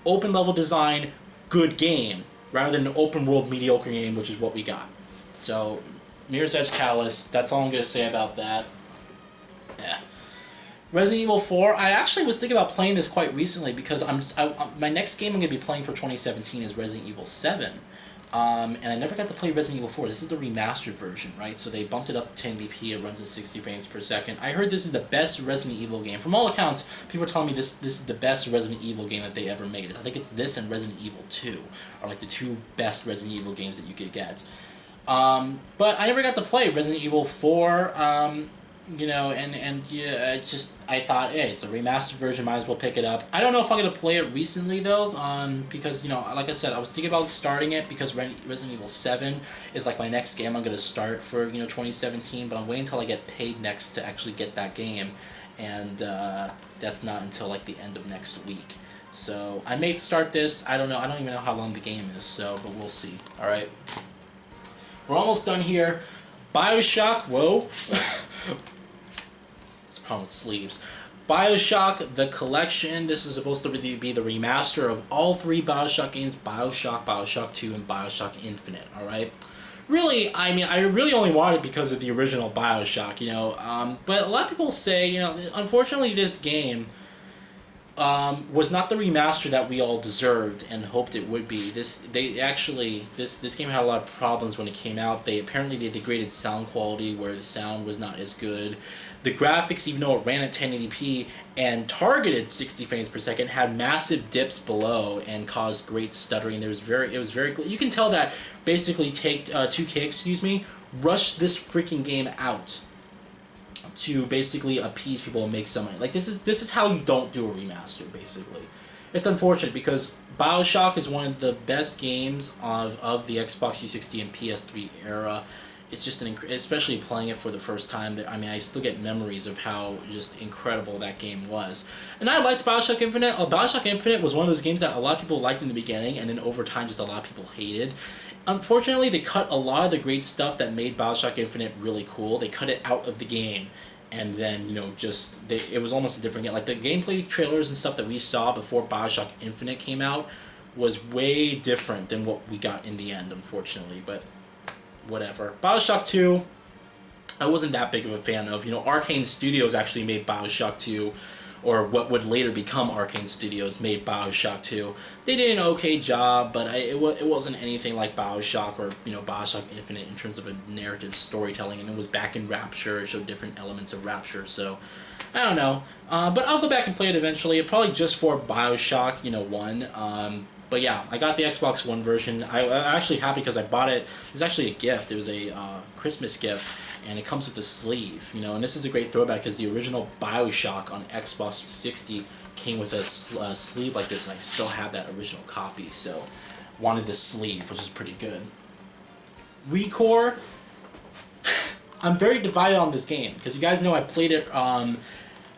S1: open level design, good game, rather than an open world mediocre game, which is what we got. So, Mirror's Edge Catalyst, that's all I'm going to say about that. Yeah. Resident Evil 4, I actually was thinking about playing this quite recently because my next game I'm going to be playing for 2017 is Resident Evil 7. And I never got to play Resident Evil 4. This is the remastered version, right? So they bumped it up to 1080p. It runs at 60 frames per second. I heard this is the best Resident Evil game. From all accounts, people are telling me this is the best Resident Evil game that they ever made. I think it's this and Resident Evil 2 are like the two best Resident Evil games that you could get. But I never got to play Resident Evil 4. You know, and yeah, I thought, hey, it's a remastered version, might as well pick it up. I don't know if I'm going to play it recently, though, because, you know, like I said, I was thinking about starting it because Resident Evil 7 is, like, my next game I'm going to start for, you know, 2017, but I'm waiting until I get paid next to actually get that game, and that's not until, like, the end of next week. So, I may start this, I don't know, I don't even know how long the game is, so, but we'll see, alright? We're almost done here. BioShock, whoa. It's a problem with sleeves. BioShock The Collection. This is supposed to be the remaster of all three BioShock games, BioShock, BioShock 2, and BioShock Infinite, alright? Really, I mean, I really only want it because of the original BioShock, you know, but a lot of people say, you know, unfortunately this game was not the remaster that we all deserved and hoped it would be. This game had a lot of problems when it came out. They degraded sound quality where the sound was not as good. The graphics, even though it ran at 1080p and targeted 60 frames per second, had massive dips below and caused great stuttering. It was very you can tell that basically 2K, rushed this freaking game out to basically appease people and make some money. Like this is how you don't do a remaster. Basically, it's unfortunate because BioShock is one of the best games of the Xbox 360 and PS3 era. It's just especially playing it for the first time. I mean, I still get memories of how just incredible that game was. And I liked BioShock Infinite. BioShock Infinite was one of those games that a lot of people liked in the beginning, and then over time, just a lot of people hated. Unfortunately, they cut a lot of the great stuff that made BioShock Infinite really cool. They cut it out of the game, and then it was almost a different game. Like the gameplay trailers and stuff that we saw before BioShock Infinite came out was way different than what we got in the end, unfortunately. But whatever. BioShock 2, I wasn't that big of a fan of. You know, Arcane Studios actually made BioShock 2, or what would later become Arcane Studios made BioShock 2. They did an okay job, but it wasn't anything like BioShock or, you know, BioShock Infinite in terms of a narrative storytelling, and it was back in Rapture. It showed different elements of Rapture, so I don't know. But I'll go back and play it eventually, probably just for BioShock, 1. But yeah, I got the Xbox One version. I'm actually happy because I bought it. It was actually a gift. It was a Christmas gift, and it comes with a sleeve. And this is a great throwback because the original BioShock on Xbox 360 came with a sleeve like this, and I still have that original copy. So, wanted the sleeve, which is pretty good. ReCore. I'm very divided on this game because you guys know I played it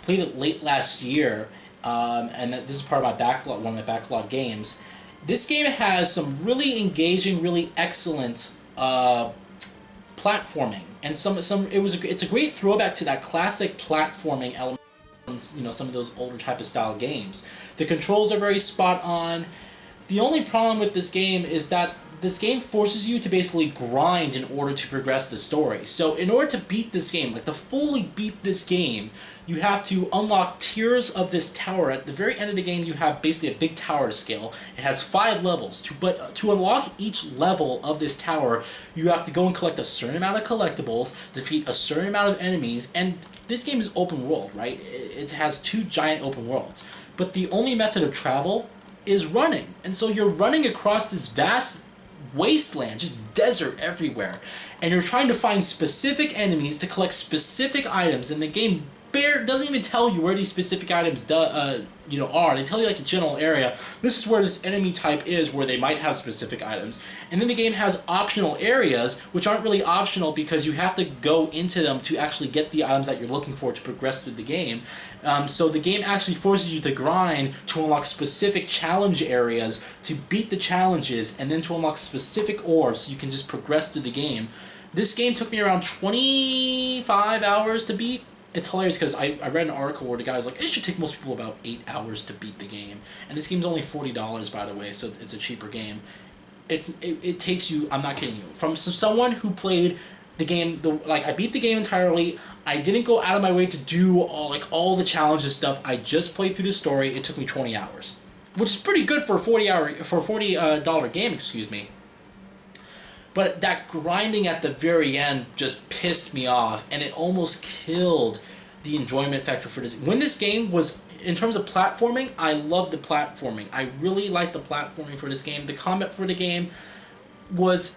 S1: late last year, and this is part of my backlog, one of my backlog games. This game has some really engaging, really excellent platforming, and it's a great throwback to that classic platforming elements. Some of those older type of style games. The controls are very spot on. The only problem with this game is that this game forces you to basically grind in order to progress the story. So in order to beat this game, to fully beat this game, you have to unlock tiers of this tower. At the very end of the game, you have basically a big tower to scale. It has 5 levels. But to unlock each level of this tower, you have to go and collect a certain amount of collectibles, defeat a certain amount of enemies, and this game is open world, right? It has 2 giant open worlds. But the only method of travel is running. And so you're running across this vast wasteland, just desert everywhere, and you're trying to find specific enemies to collect specific items, and the game doesn't even tell you where these specific items are. They tell you a general area. This is where this enemy type is, where they might have specific items. And then the game has optional areas, which aren't really optional because you have to go into them to actually get the items that you're looking for to progress through the game. So the game actually forces you to grind to unlock specific challenge areas, to beat the challenges, and then to unlock specific orbs so you can just progress through the game. This game took me around 25 hours to beat. It's hilarious because I read an article where the guy was like, it should take most people about 8 hours to beat the game. And this game's only $40, by the way, so it's a cheaper game. It takes you, I'm not kidding you, from someone who played the game, I beat the game entirely. I didn't go out of my way to do all the challenges stuff. I just played through the story. It took me 20 hours, which is pretty good for a $40 game, excuse me. But that grinding at the very end just pissed me off, and it almost killed the enjoyment factor for this. When this game was, in terms of platforming, I loved the platforming. I really liked the platforming for this game. The combat for the game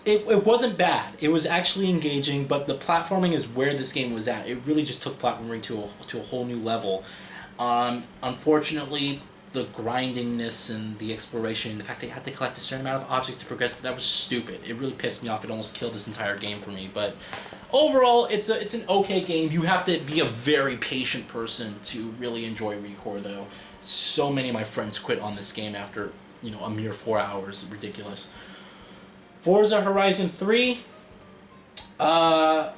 S1: it wasn't bad. It was actually engaging, but the platforming is where this game was at. It really just took platforming to a whole new level. Unfortunately, the grindingness and the exploration, and the fact that you had to collect a certain amount of objects to progress, that was stupid. It really pissed me off. It almost killed this entire game for me. But overall, it's an okay game. You have to be a very patient person to really enjoy ReCore, though. So many of my friends quit on this game after a mere 4 hours. Ridiculous. Forza Horizon 3, one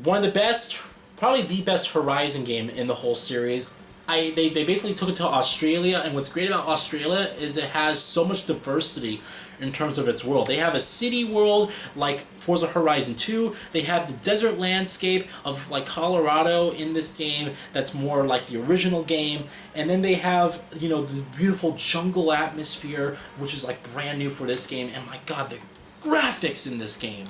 S1: of the best, probably the best Horizon game in the whole series. they basically took it to Australia, and what's great about Australia is it has so much diversity in terms of its world. They have a city world like Forza Horizon 2. They have the desert landscape of like Colorado in this game that's more like the original game. And then they have, you know, the beautiful jungle atmosphere, which is like brand new for this game. And my god, the graphics in this game.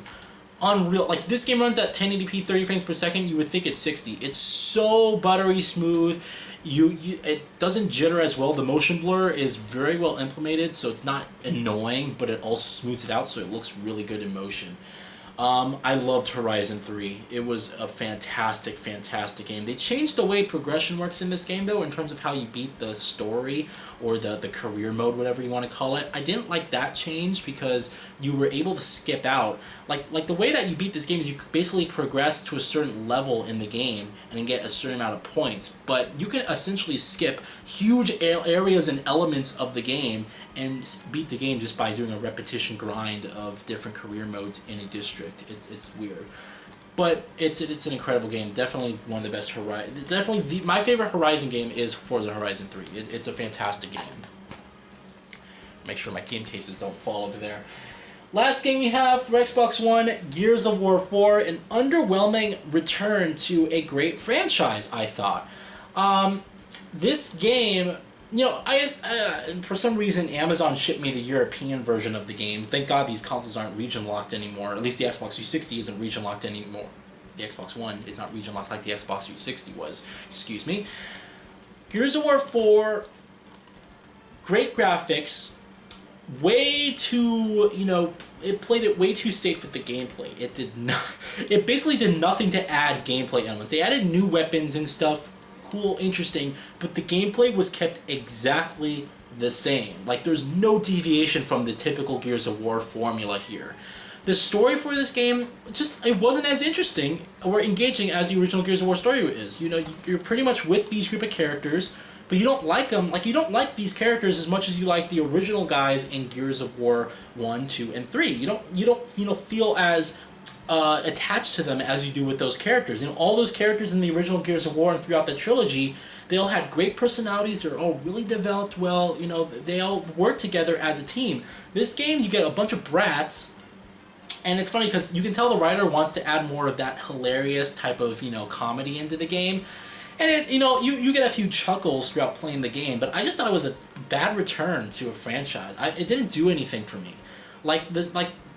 S1: Unreal. Like, this game runs at 1080p 30 frames per second. You would think it's 60. It's so buttery smooth. It doesn't jitter as well. The motion blur is very well implemented, so it's not annoying, but it also smooths it out, so it looks really good in motion. I loved Horizon 3. It was a fantastic, fantastic game. They changed the way progression works in this game, though, in terms of how you beat the story or the career mode, whatever you want to call it. I didn't like that change because you were able to skip out. Like the way that you beat this game is you basically progress to a certain level in the game and then get a certain amount of points. But you can essentially skip huge areas and elements of the game and beat the game just by doing a repetition grind of different career modes in a district. It's weird, but it's an incredible game. Definitely one of the best Horizon. Definitely my favorite Horizon game is Forza Horizon 3. It's a fantastic game. Make sure my game cases don't fall over there. Last game we have for Xbox One, Gears of War 4, an underwhelming return to a great franchise, I thought. This game, you know, I guess for some reason Amazon shipped me the European version of the game. Thank God these consoles aren't region locked anymore. At least the Xbox 360 isn't region locked anymore. The Xbox One is not region locked like the Xbox 360 was. Excuse me. Gears of War 4, great graphics. Way too, you know, it played it way too safe with the gameplay. It did not. It basically did nothing to add gameplay elements. They added new weapons and stuff. Cool, interesting, but the gameplay was kept exactly the same. Like, there's no deviation from the typical Gears of War formula here. The story for this game, it wasn't as interesting or engaging as the original Gears of War story is. You know, you're pretty much with these group of characters, but you don't like them. Like, you don't like these characters as much as you like the original guys in Gears of War 1, 2, and 3. You don't feel as attached to them as you do with those characters. You know, all those characters in the original Gears of War and throughout the trilogy, they all had great personalities. They're all really developed well. You know, they all work together as a team. This game, you get a bunch of brats, and it's funny because you can tell the writer wants to add more of that hilarious type of, you know, comedy into the game. And, you know, you get a few chuckles throughout playing the game, but I just thought it was a bad return to a franchise. It didn't do anything for me.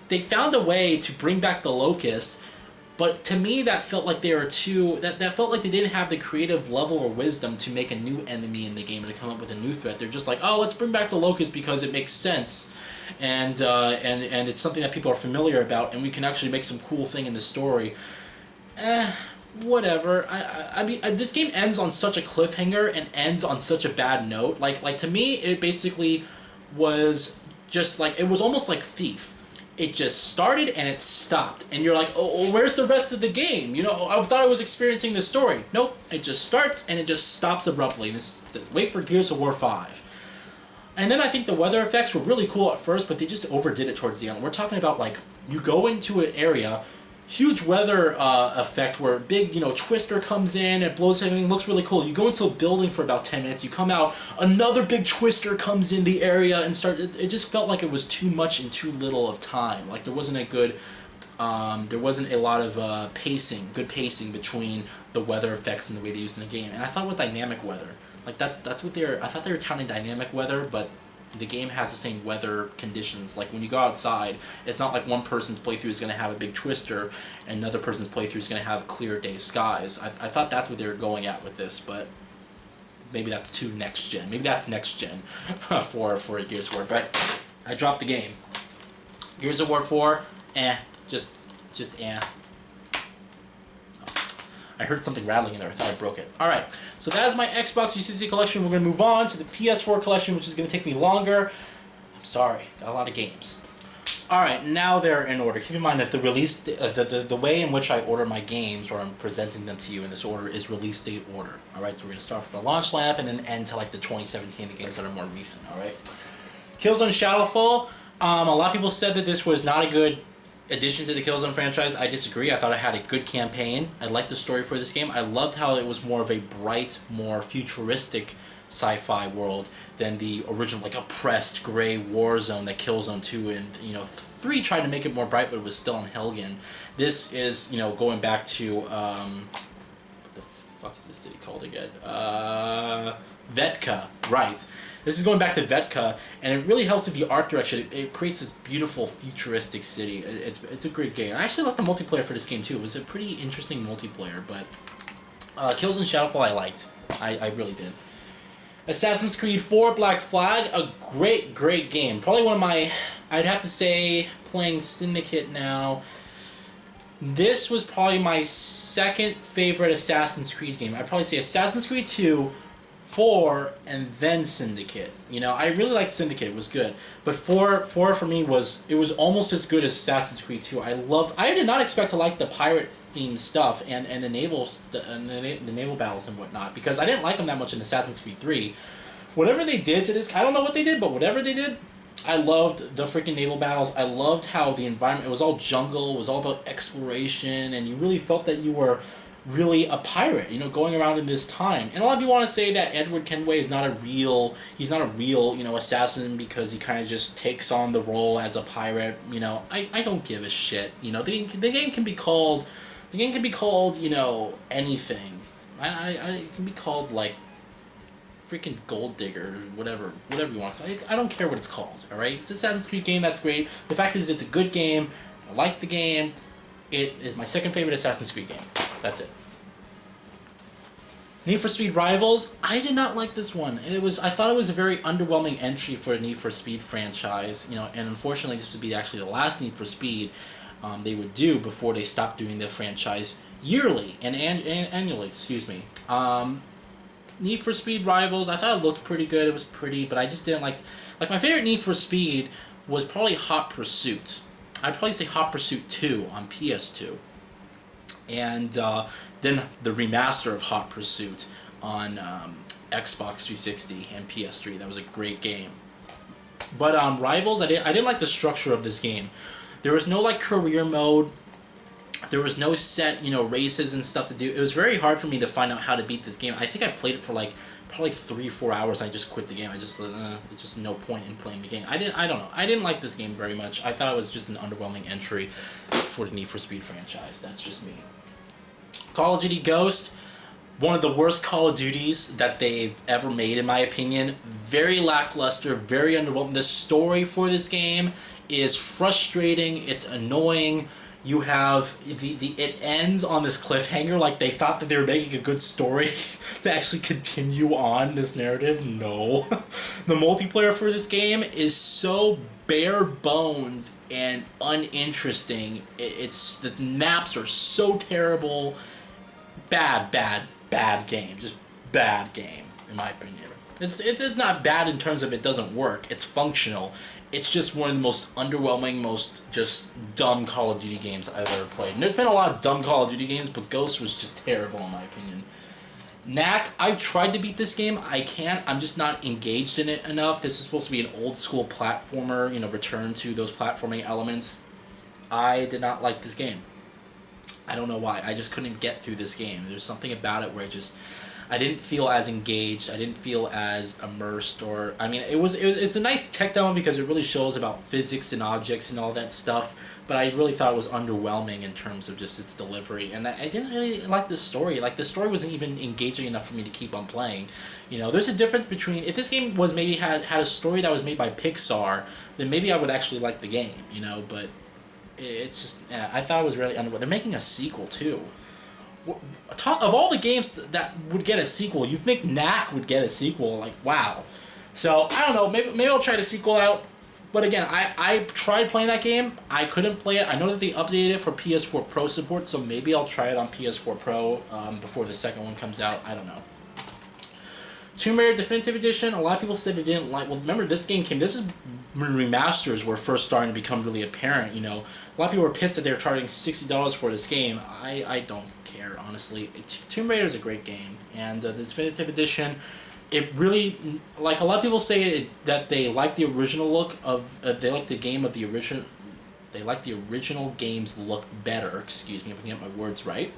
S1: They found a way to bring back the Locust, but to me that felt like they were that felt like they didn't have the creative level or wisdom to make a new enemy in the game or to come up with a new threat. They're just like, oh, let's bring back the Locust because it makes sense, and it's something that people are familiar about, and we can actually make some cool thing in the story. Whatever. I mean, this game ends on such a cliffhanger and ends on such a bad note. Like to me, it basically was just like, it was almost like Thief. It just started and it stopped, and you're like, oh, where's the rest of the game? You know, I thought I was experiencing the story. Nope, it just starts and it just stops abruptly. Wait for Gears of War 5. And then I think the weather effects were really cool at first, but they just overdid it towards the end. We're talking about, like, you go into an area, huge weather effect where a big, you know, twister comes in, it blows everything, looks really cool. You go into a building for about 10 minutes, you come out, another big twister comes in the area and it just felt like it was too much in too little of time. Like, there wasn't a lot of good pacing between the weather effects and the way they used in the game. And I thought it was dynamic weather. Like, that's what I thought they were touting dynamic weather, but the game has the same weather conditions. Like, when you go outside, it's not like one person's playthrough is going to have a big twister and another person's playthrough is going to have clear day skies. I thought that's what they were going at with this, but maybe that's too next gen. Maybe that's next gen for Gears of War. But I dropped the game. Gears of War 4, just eh. I heard something rattling in there. I thought I broke it. Alright, so that is my Xbox 360 collection. We're going to move on to the PS4 collection, which is going to take me longer. I'm sorry. Got a lot of games. Alright, now they're in order. Keep in mind that the release, the way in which I order my games, or I'm presenting them to you in this order, is release date order. Alright, so we're going to start with the launch lineup and then end to like the 2017, the games that are more recent. Alright. Killzone Shadowfall. A lot of people said that this was not a good addition to the Killzone franchise, I disagree. I thought it had a good campaign. I liked the story for this game. I loved how it was more of a bright, more futuristic sci-fi world than the original, like, oppressed gray war zone that Killzone 2 and, 3 tried to make it more bright, but it was still on Helgen. This is, going back to, what the fuck is this city called again? Vetka, right. This is going back to Vetka, and it really helps with the art direction. It creates this beautiful futuristic city. It's a great game. I actually liked the multiplayer for this game too. It was a pretty interesting multiplayer, but Killzone Shadowfall I liked. I really did. Assassin's Creed 4 Black Flag, a great game. Probably one of my, I'd have to say, playing Syndicate now, this was probably my second favorite Assassin's Creed game. I'd probably say Assassin's Creed 2, 4, and then Syndicate. I really liked Syndicate. It was good. But 4 for me was almost as good as Assassin's Creed 2. I did not expect to like the pirate themed stuff and the naval the naval battles and whatnot, because I didn't like them that much in Assassin's Creed 3. Whatever they did to this, I don't know what they did, but whatever they did, I loved the freaking naval battles. I loved how the environment, it was all jungle, it was all about exploration, and you really felt that you were really a pirate, going around in this time. And a lot of people want to say that Edward Kenway is not a real, assassin because he kind of just takes on the role as a pirate. I don't give a shit. The game can be called, anything. It can be called, like, freaking Gold Digger, whatever you want. I don't care what it's called, alright? It's an Assassin's Creed game, that's great. The fact is, it's a good game. I like the game. It is my second favorite Assassin's Creed game. That's it. Need for Speed Rivals. I did not like this one. I thought it was a very underwhelming entry for a Need for Speed franchise. And unfortunately, this would be actually the last Need for Speed they would do before they stopped doing the franchise yearly and annually. Excuse me. Need for Speed Rivals. I thought it looked pretty good. It was pretty, but I just didn't like. Like, my favorite Need for Speed was probably Hot Pursuit. I'd probably say Hot Pursuit 2 on PS2. And then the remaster of Hot Pursuit on Xbox 360 and PS3. That was a great game. But Rivals, I didn't like the structure of this game. There was no, like, career mode. There was no set, races and stuff to do. It was very hard for me to find out how to beat this game. I think I played it for, like, probably 3-4 hours. I just quit the game. It's just no point in playing the game. I don't know. I didn't like this game very much. I thought it was just an underwhelming entry for the Need for Speed franchise. That's just me. Call of Duty Ghost, one of the worst Call of Duties that they've ever made, in my opinion. Very lackluster, very underwhelming. The story for this game is frustrating. It's annoying. You have it ends on this cliffhanger, like they thought that they were making a good story to actually continue on this narrative. No. The multiplayer for this game is so bare bones and uninteresting. The maps are so terrible. Bad game. Just bad game, in my opinion. It's not bad in terms of it doesn't work. It's functional. It's just one of the most underwhelming, most just dumb Call of Duty games I've ever played. And there's been a lot of dumb Call of Duty games, but Ghost was just terrible in my opinion. Knack, I've tried to beat this game. I can't. I'm just not engaged in it enough. This is supposed to be an old school platformer, return to those platforming elements. I did not like this game. I don't know why. I just couldn't get through this game. There's something about it where I didn't feel as engaged. I didn't feel as immersed, it's a nice tech demo because it really shows about physics and objects and all that stuff, but I really thought it was underwhelming in terms of just its delivery, and I didn't really like the story. Like, the story wasn't even engaging enough for me to keep on playing. There's a difference between, if this game was maybe had a story that was made by Pixar, then maybe I would actually like the game, but it's just, I thought it was really underwhelming. They're making a sequel too. Of all the games that would get a sequel, you think Knack would get a sequel? Like, wow. So, I don't know, maybe I'll try the sequel out. But again, I tried playing that game. I couldn't play it. I know that they updated it for PS4 Pro support, so maybe I'll try it on PS4 Pro before the second one comes out. I don't know. Tomb Raider Definitive Edition, a lot of people said they didn't like. Well, remember, this is when remasters were first starting to become really apparent. A lot of people were pissed that they were charging $60 for this game. I don't care, honestly. Tomb Raider is a great game, and the Definitive Edition, it really, like, a lot of people say that they like the original look of, they like the game of the They like the original games look better. Excuse me, if I can get my words right.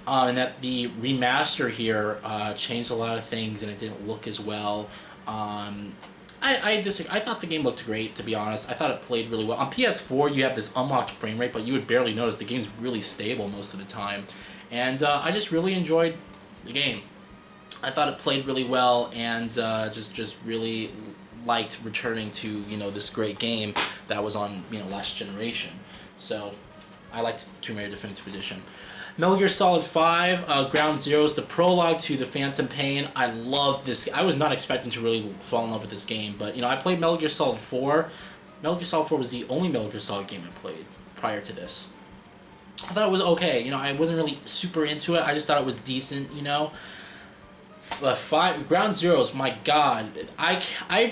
S1: And that the remaster here changed a lot of things, and it didn't look as well. I disagree. I thought the game looked great, to be honest. I thought it played really well. On PS4, you have this unlocked frame rate, but you would barely notice. The game's really stable most of the time. And I just really enjoyed the game. I thought it played really well, and just really liked returning to, you know, this great game that was on, you know, last generation. So I liked Tomb Raider Definitive Edition. Metal Gear Solid 5, Ground Zeroes, the prologue to the Phantom Pain. I love this. I was not expecting to really fall in love with this game, but, you know, I played Metal Gear Solid 4. Metal Gear Solid 4 was the only Metal Gear Solid game I played prior to this. I thought it was okay. You know, I wasn't really super into it. I just thought it was decent, you know. Ground Zeroes, my god. I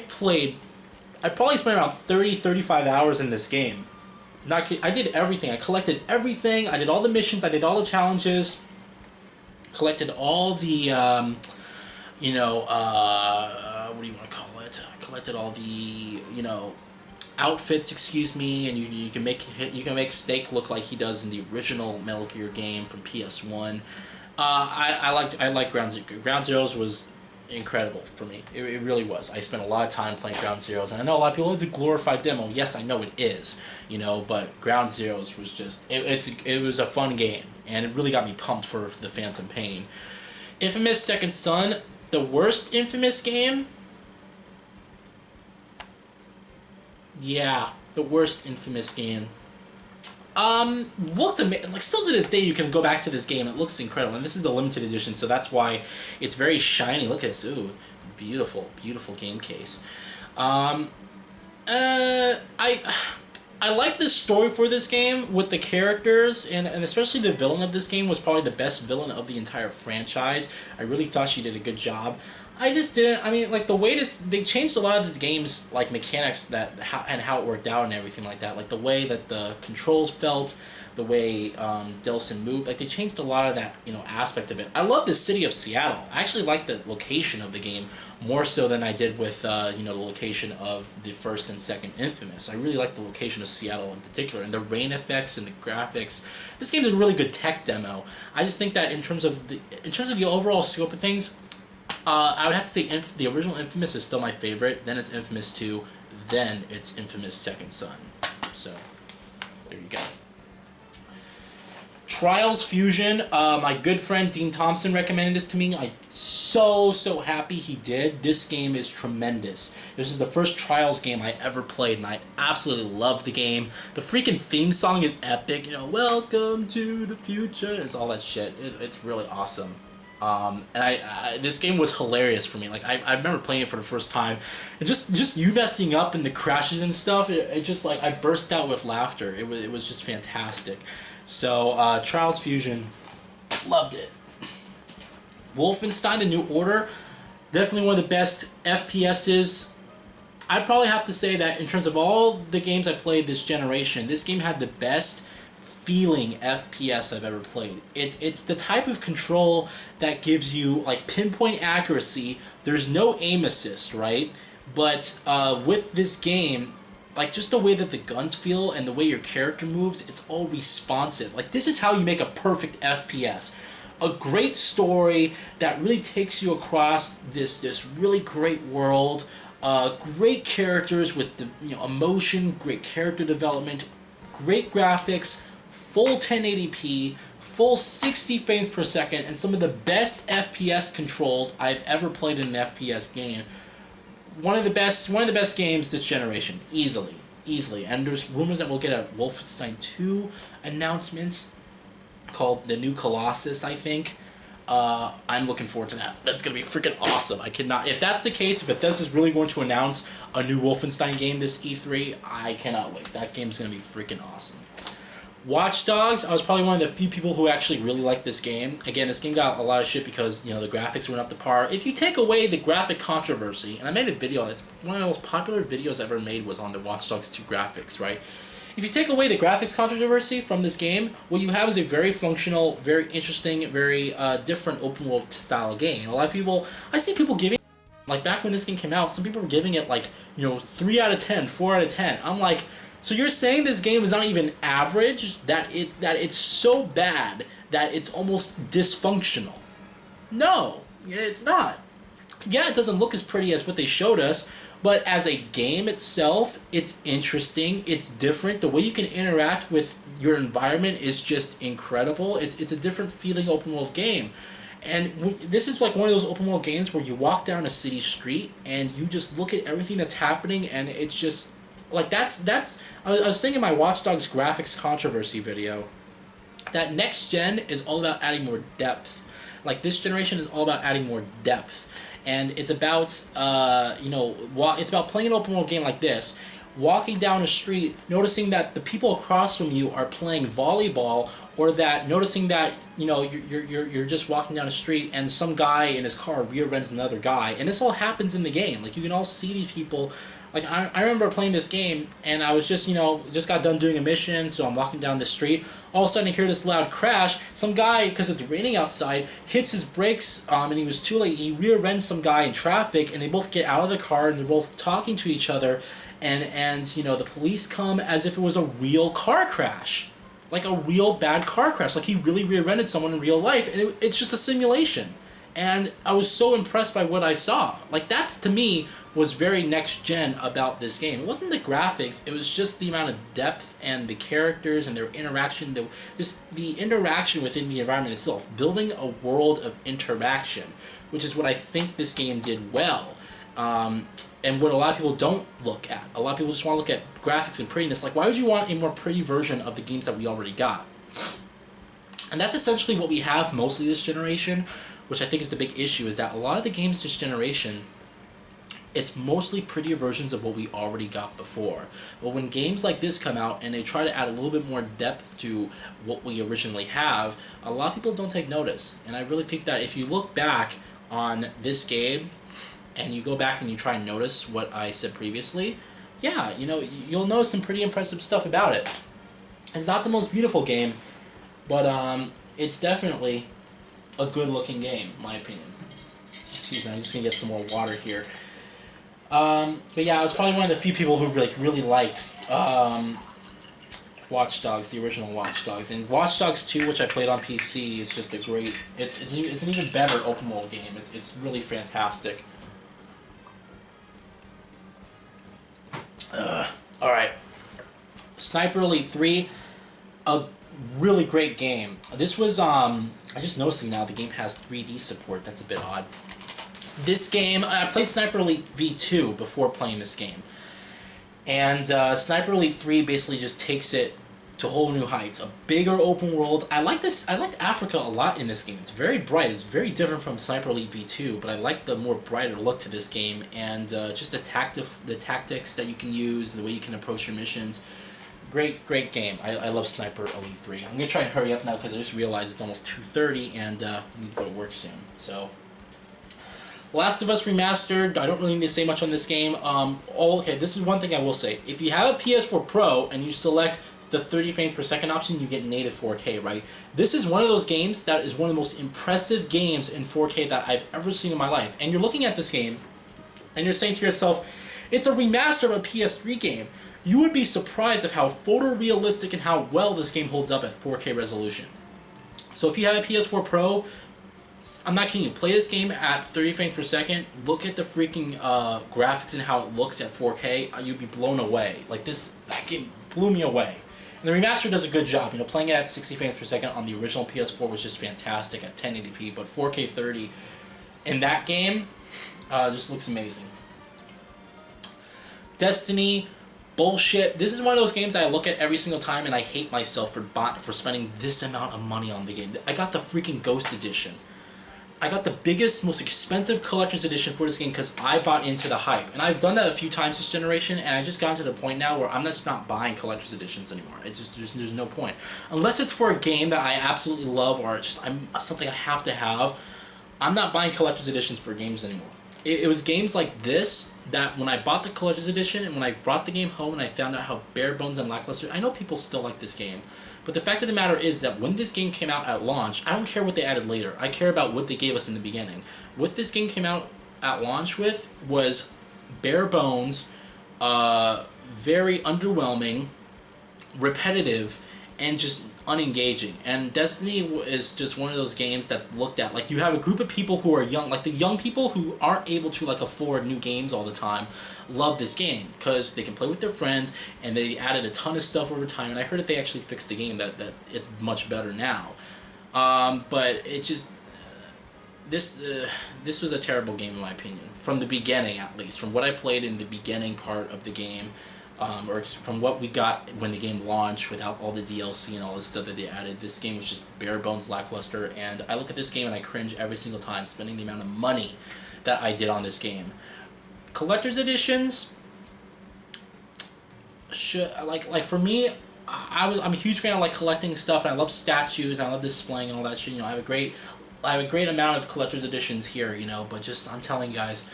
S1: probably spent around 35 hours in this game. I did everything. I collected everything. I did all the missions. I did all the challenges. Collected all the, you know, what do you want to call it? I collected all the, you know, outfits. Excuse me. And you can make Snake look like he does in the original Metal Gear game from PS1. I like Ground Zeroes. Ground Zeroes was incredible for me. It really was. I spent a lot of time playing Ground Zeroes, and I know a lot of people, it's a glorified demo. Yes, I know it is, you know, but Ground Zeroes was just, it was a fun game, and it really got me pumped for the Phantom Pain. Infamous Second Son, the worst Infamous game? Yeah, the worst Infamous game. Looked amazing. Like, still to this day, you can go back to this game. It looks incredible, and this is the limited edition, so that's why it's very shiny. Look at this. Ooh, beautiful, beautiful game case. I like the story for this game with the characters, and especially the villain of this game was probably the best villain of the entire franchise. I really thought she did a good job. I just didn't. I mean, like, the way they changed a lot of the game's, like, mechanics and how it worked out and everything like that. Like, the way that the controls felt, the way Delsin moved. Like, they changed a lot of that, you know, aspect of it. I love the city of Seattle. I actually like the location of the game more so than I did with, you know, the location of the first and second Infamous. I really like the location of Seattle in particular, and the rain effects and the graphics. This game's a really good tech demo. I just think that in terms of the overall scope of things, I would have to say the original Infamous is still my favorite, then it's Infamous 2, then it's Infamous Second Son. So, there you go. Trials Fusion, my good friend Dean Thompson recommended this to me. I'm so happy he did. This game is tremendous. This is the first Trials game I ever played, and I absolutely love the game. The freaking theme song is epic, you know, welcome to the future, it's all that shit. It's really awesome. And this game was hilarious for me. Like, I remember playing it for the first time, and just you messing up and the crashes and stuff. It just, like, I burst out with laughter. It was just fantastic. So Trials Fusion, loved it. Wolfenstein: The New Order, definitely one of the best FPSs. I'd probably have to say that in terms of all the games I played this generation, this game had the best feeling FPS I've ever played. It's the type of control that gives you, like, pinpoint accuracy. There's no aim assist, right? But with this game, like, just the way that the guns feel and the way your character moves, it's all responsive. Like, this is how you make a perfect FPS. A great story that really takes you across this really great world. Great characters with, you know, emotion, great character development, great graphics, full 1080p, full 60 frames per second, and some of the best FPS controls I've ever played in an FPS game. One of the best games this generation, easily. And there's rumors that we'll get a Wolfenstein 2 announcements called The New Colossus, I think. I'm looking forward to that. That's going to be freaking awesome. I cannot... If that's the case, if Bethesda's really going to announce a new Wolfenstein game this E3, I cannot wait. That game's going to be freaking awesome. Watch Dogs, I was probably one of the few people who actually really liked this game. Again, this game got a lot of shit because, you know, the graphics weren't up to par. If you take away the graphic controversy, and I made a video, it's one of the most popular videos I ever made was on the Watch Dogs 2 graphics, right? If you take away the graphics controversy from this game, what you have is a very functional, very interesting, very different open world style game. And a lot of people, I see people giving, like, back when this game came out, some people were giving it, like, you know, 3 out of 10, 4 out of 10. I'm like, So you're saying this game is not even average? That it's so bad that it's almost dysfunctional? No, it's not. Yeah, it doesn't look as pretty as what they showed us, but as a game itself, it's interesting. It's different. The way you can interact with your environment is just incredible. It's a different feeling open world game. And this is like one of those open world games where you walk down a city street and you just look at everything that's happening, and it's just like that's. I was saying in my Watch Dogs graphics controversy video that next gen is all about adding more depth. Like this generation is all about adding more depth, and it's about it's about playing an open world game like this, walking down a street, noticing that the people across from you are playing volleyball, or that noticing that you're just walking down a street and some guy in his car rear ends another guy, and this all happens in the game. Like you can all see these people. Like I remember playing this game and I was just got done doing a mission, so I'm walking down the street. All of a sudden I hear this loud crash. Some guy, because it's raining outside, hits his brakes and he was too late. He rear ends some guy in traffic, and they both get out of the car and they're both talking to each other, and the police come as if it was a real car crash. Like a real bad car crash. Like he really rear-ended someone in real life, and it's just a simulation. And I was so impressed by what I saw. Like that's, to me, was very next gen about this game. It wasn't the graphics, it was just the amount of depth and the characters and their interaction, just the interaction within the environment itself. Building a world of interaction, which is what I think this game did well. And what a lot of people don't look at. A lot of people just want to look at graphics and prettiness. Like, why would you want a more pretty version of the games that we already got? And that's essentially what we have mostly this generation, which I think is the big issue, is that a lot of the games this generation, it's mostly prettier versions of what we already got before. But when games like this come out and they try to add a little bit more depth to what we originally have, a lot of people don't take notice. And I really think that if you look back on this game and you go back and you try and notice what I said previously, yeah, you'll notice some pretty impressive stuff about it. It's not the most beautiful game, but it's definitely a good-looking game, in my opinion. Excuse me, I'm just gonna get some more water here. But yeah, I was probably one of the few people who really liked Watch Dogs, the original Watch Dogs, and Watch Dogs 2, which I played on PC, is just a great. It's an even better open world game. It's really fantastic. All right, Sniper Elite 3, a really great game. This was I just noticing now the game has 3D support. That's a bit odd. This game, I played Sniper Elite V2 before playing this game, and Sniper Elite 3 basically just takes it to whole new heights. A bigger open world. I liked Africa a lot in this game. It's very bright. It's very different from Sniper Elite V2, but I like the more brighter look to this game, and just the tactics that you can use, the way you can approach your missions. Great game. I love Sniper Elite 3. I'm gonna try and hurry up now because I just realized it's almost 2:30 and I need to go to work soon. So, Last of Us Remastered. I don't really need to say much on this game. Okay, this is one thing I will say. If you have a PS4 Pro and you select the 30 frames per second option, you get native 4K, right? This is one of those games that is one of the most impressive games in 4K that I've ever seen in my life. And you're looking at this game, and you're saying to yourself, it's a remaster of a PS3 game. You would be surprised at how photorealistic and how well this game holds up at 4K resolution. So if you have a PS4 Pro, I'm not kidding you, play this game at 30 frames per second, look at the freaking graphics and how it looks at 4K, you'd be blown away. Like that game blew me away. And the remaster does a good job. Playing it at 60 frames per second on the original PS4 was just fantastic at 1080p, but 4K 30 in that game just looks amazing. Destiny, bullshit. This is one of those games that I look at every single time and I hate myself for spending this amount of money on the game. I got the freaking Ghost Edition. I got the biggest, most expensive collector's edition for this game because I bought into the hype. And I've done that a few times this generation, and I just gotten to the point now where I'm just not buying collector's editions anymore. It's just, there's no point. Unless it's for a game that I absolutely love or it's just something I have to have, I'm not buying collector's editions for games anymore. It was games like this that when I bought the collector's edition and when I brought the game home and I found out how bare bones and lackluster, I know people still like this game. But the fact of the matter is that when this game came out at launch, I don't care what they added later. I care about what they gave us in the beginning. What this game came out at launch with was bare bones, very underwhelming, repetitive, and just unengaging. And Destiny is just one of those games that's looked at like you have a group of people who are young, like the young people who aren't able to like afford new games all the time, love this game because they can play with their friends, and they added a ton of stuff over time. And I heard that they actually fixed the game, that it's much better now. But it just this was a terrible game in my opinion from the beginning, at least from what I played in the beginning part of the game. Or from what we got when the game launched without all the DLC and all this stuff that they added, this game was just bare bones lackluster, and I look at this game and I cringe every single time spending the amount of money that I did on this game. Collector's editions, like for me, I'm a huge fan of like collecting stuff, and I love statues, and I love displaying and all that shit. You know, I have a great amount of collector's editions here, you know, but just I'm telling you guys,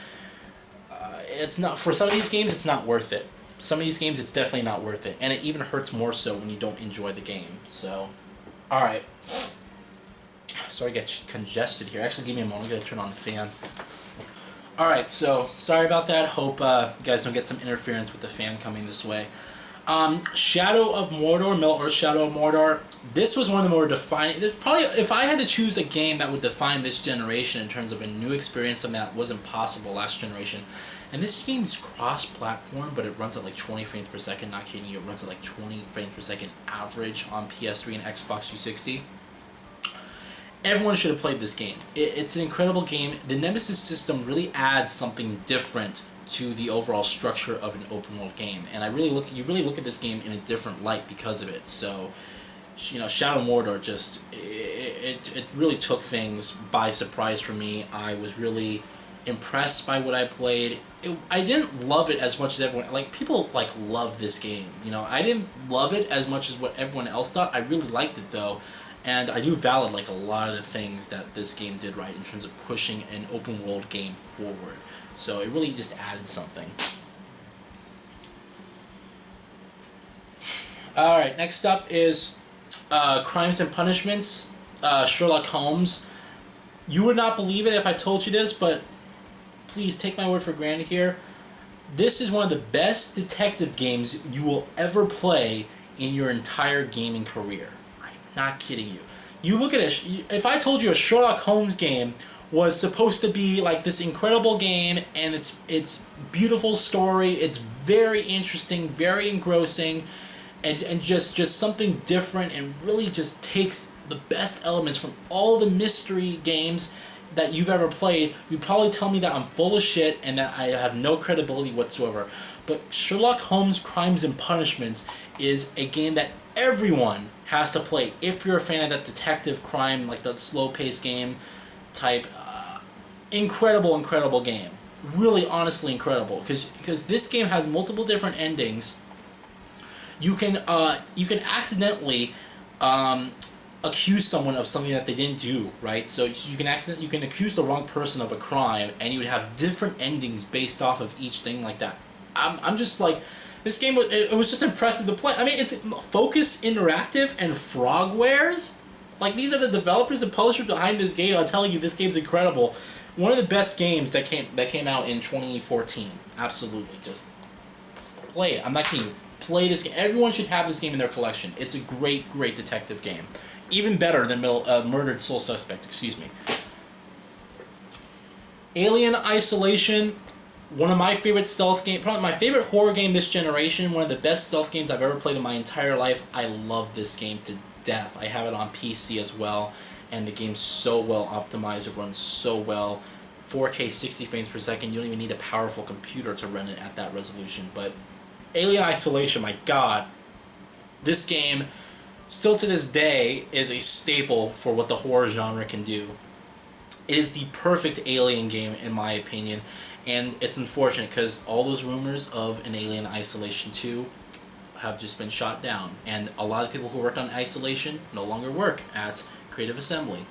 S1: it's not, for some of these games it's not worth it. Some of these games, it's definitely not worth it. And it even hurts more so when you don't enjoy the game. So, alright. Sorry I get congested here. Actually, give me a moment. I'm going to turn on the fan. Alright, so, sorry about that. Hope you guys don't get some interference with the fan coming this way. Shadow of Mordor, Middle-earth Shadow of Mordor. This was one of the more defining... There's probably, if I had to choose a game that would define this generation in terms of a new experience, something that wasn't possible last generation... And this game's cross-platform, but it runs at like 20 frames per second. Not kidding you, it runs at like 20 frames per second average on PS3 and Xbox 360. Everyone should have played this game. It's an incredible game. The Nemesis system really adds something different to the overall structure of an open-world game, and you really look at this game in a different light because of it. So, you know, Shadow of Mordor just it really took things by surprise for me. I was really impressed by what I played. I didn't love it as much as everyone, like people like love this game, you know. I didn't love it as much as what everyone else thought. I really liked it though, and I do valid like a lot of the things that this game did right in terms of pushing an open world game forward. So it really just added something. Alright, next up is Crimes and Punishments, Sherlock Holmes. You would not believe it if I told you this, but please take my word for granted here. This is one of the best detective games you will ever play in your entire gaming career. I'm not kidding you. You look at it, if I told you a Sherlock Holmes game was supposed to be like this incredible game, and it's beautiful story, it's very interesting, very engrossing, and just something different, and really just takes the best elements from all the mystery games that you've ever played, you'd probably tell me that I'm full of shit and that I have no credibility whatsoever. But Sherlock Holmes Crimes and Punishments is a game that everyone has to play if you're a fan of that detective crime, like the slow-paced game type. Incredible game. Really, honestly incredible. Because this game has multiple different endings. You can accidentally accuse someone of something that they didn't do, right? So you can accuse the wrong person of a crime, and you would have different endings based off of each thing like that. I'm just like, this game it was just impressive to play. I mean, it's Focus Interactive and Frogwares. Like, these are the developers and publishers behind this game. I'm telling you, this game's incredible. One of the best games that came out in 2014. Absolutely, just play it. I'm not kidding you. Play this game. Everyone should have this game in their collection. It's a great detective game. Even better than Murdered Soul Suspect, excuse me. Alien Isolation, one of my favorite stealth games, probably my favorite horror game this generation, one of the best stealth games I've ever played in my entire life. I love this game to death. I have it on PC as well, and the game's so well optimized, it runs so well. 4K 60 frames per second, you don't even need a powerful computer to run it at that resolution. But Alien Isolation, my god, this game still to this day is a staple for what the horror genre can do. It is the perfect Alien game in my opinion, and it's unfortunate because all those rumors of an Alien Isolation 2 have just been shot down, and a lot of people who worked on Isolation no longer work at Creative Assembly,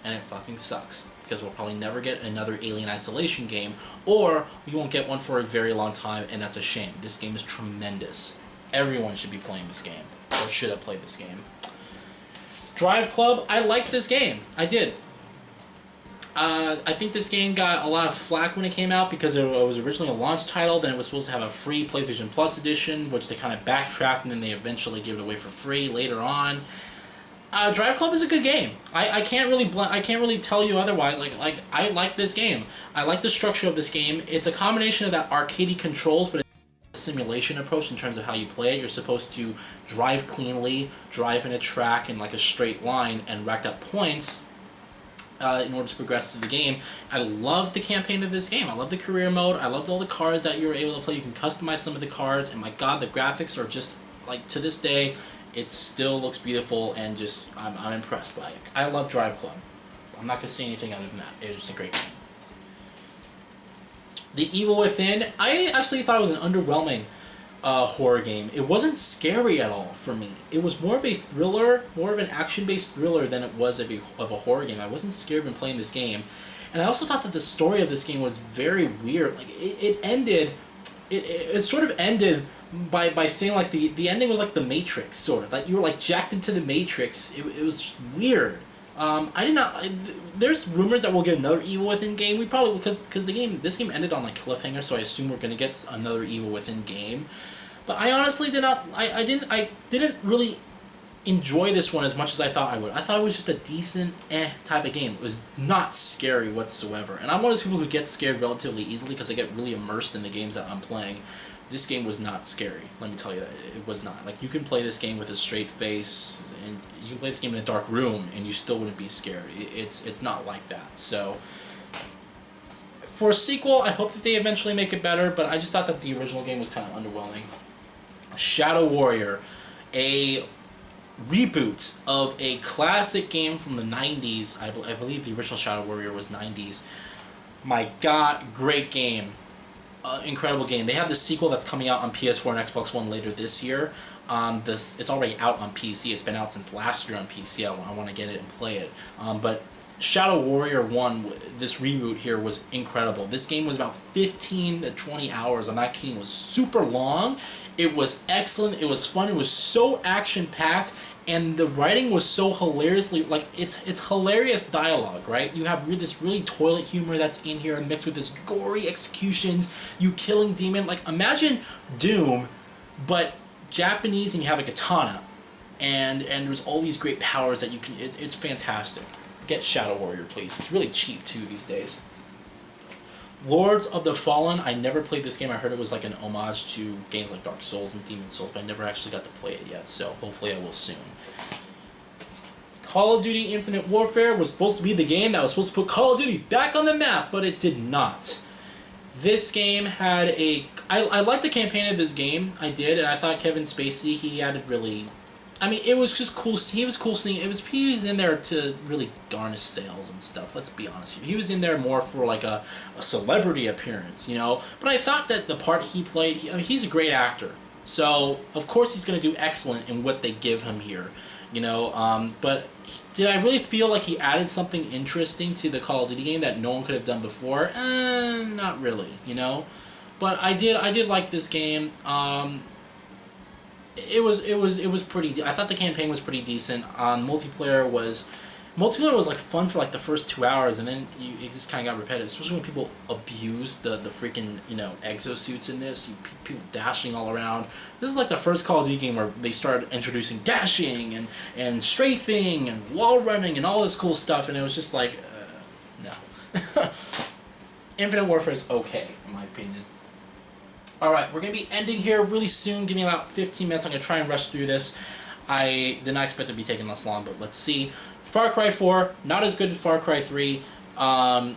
S1: and it fucking sucks because we'll probably never get another Alien Isolation game, or we won't get one for a very long time, and that's a shame. This game is tremendous. Everyone should be playing this game, or should have played this game. Drive Club, I liked this game. I did. I think this game got a lot of flack when it came out because it was originally a launch title, then it was supposed to have a free PlayStation Plus edition, which they kind of backtracked and then they eventually gave it away for free later on. Drive Club is a good game. I can't really tell you otherwise. Like I like this game. I like the structure of this game. It's a combination of that arcadey controls, but it's a simulation approach in terms of how you play it. You're supposed to drive cleanly, drive in a track in like a straight line, and rack up points in order to progress through the game. I love the campaign of this game. I love the career mode. I loved all the cars that you're able to play. You can customize some of the cars, and my god, the graphics are just, like, to this day, it still looks beautiful, and just, I'm impressed by it. I love Drive Club. I'm not going to say anything other than that. It was just a great game. The Evil Within, I actually thought it was an underwhelming horror game. It wasn't scary at all for me. It was more of a thriller, more of an action-based thriller than it was of a horror game. I wasn't scared when playing this game. And I also thought that the story of this game was very weird. Like, it sort of ended by saying, like, the ending was like the Matrix, sort of. Like, you were, like, jacked into the Matrix. It was just weird. There's rumors that we'll get another Evil Within game. We probably, because this game ended on like cliffhanger, so I assume we're gonna get another Evil Within game. But I honestly did not. I didn't really enjoy this one as much as I thought I would. I thought it was just a decent type of game. It was not scary whatsoever. And I'm one of those people who get scared relatively easily because I get really immersed in the games that I'm playing. This game was not scary, let me tell you that. It was not. Like, you can play this game with a straight face, and you can play this game in a dark room, and you still wouldn't be scared. It's not like that. So, for a sequel, I hope that they eventually make it better, but I just thought that the original game was kind of underwhelming. Shadow Warrior, a reboot of a classic game from the 90s. I believe the original Shadow Warrior was 90s. My god, great game. Incredible game. They have the sequel that's coming out on PS4 and Xbox One later this year. It's already out on PC. It's been out since last year on PC. I want to get it and play it. But Shadow Warrior 1, this reboot here, was incredible. This game was about 15 to 20 hours. I'm not kidding. It was super long. It was excellent. It was fun. It was so action-packed. And the writing was so hilariously, like, it's hilarious dialogue, right? You have this really toilet humor that's in here mixed with this gory executions, you killing demon. Like, imagine Doom, but Japanese, and you have a katana. And there's all these great powers that you can, it's fantastic. Get Shadow Warrior, please. It's really cheap, too, these days. Lords of the Fallen, I never played this game. I heard it was like an homage to games like Dark Souls and Demon's Souls, but I never actually got to play it yet, so hopefully I will soon. Call of Duty Infinite Warfare was supposed to be the game that was supposed to put Call of Duty back on the map, but it did not. This game had I liked the campaign of this game, I did, and I thought Kevin Spacey, he added really... I mean, it was just cool. He was cool seeing. He was in there to really garnish sales and stuff. Let's be honest here. He was in there more for like a celebrity appearance, you know. But I thought that the part he played. He's a great actor, so of course he's going to do excellent in what they give him here, you know. But did I really feel like he added something interesting to the Call of Duty game that no one could have done before? Not really, you know. But I did like this game. It was pretty. I thought the campaign was pretty decent. Multiplayer was like fun for like the first 2 hours, and then it just kind of got repetitive. Especially when people abuse the freaking, you know, exosuits in this. People dashing all around. This is like the first Call of Duty game where they started introducing dashing and strafing and wall running and all this cool stuff, and it was just like, no. Infinite Warfare is okay in my opinion. Alright, we're going to be ending here really soon. Give me about 15 minutes. I'm going to try and rush through this. I did not expect it to be taking this long, but let's see. Far Cry 4, not as good as Far Cry 3. I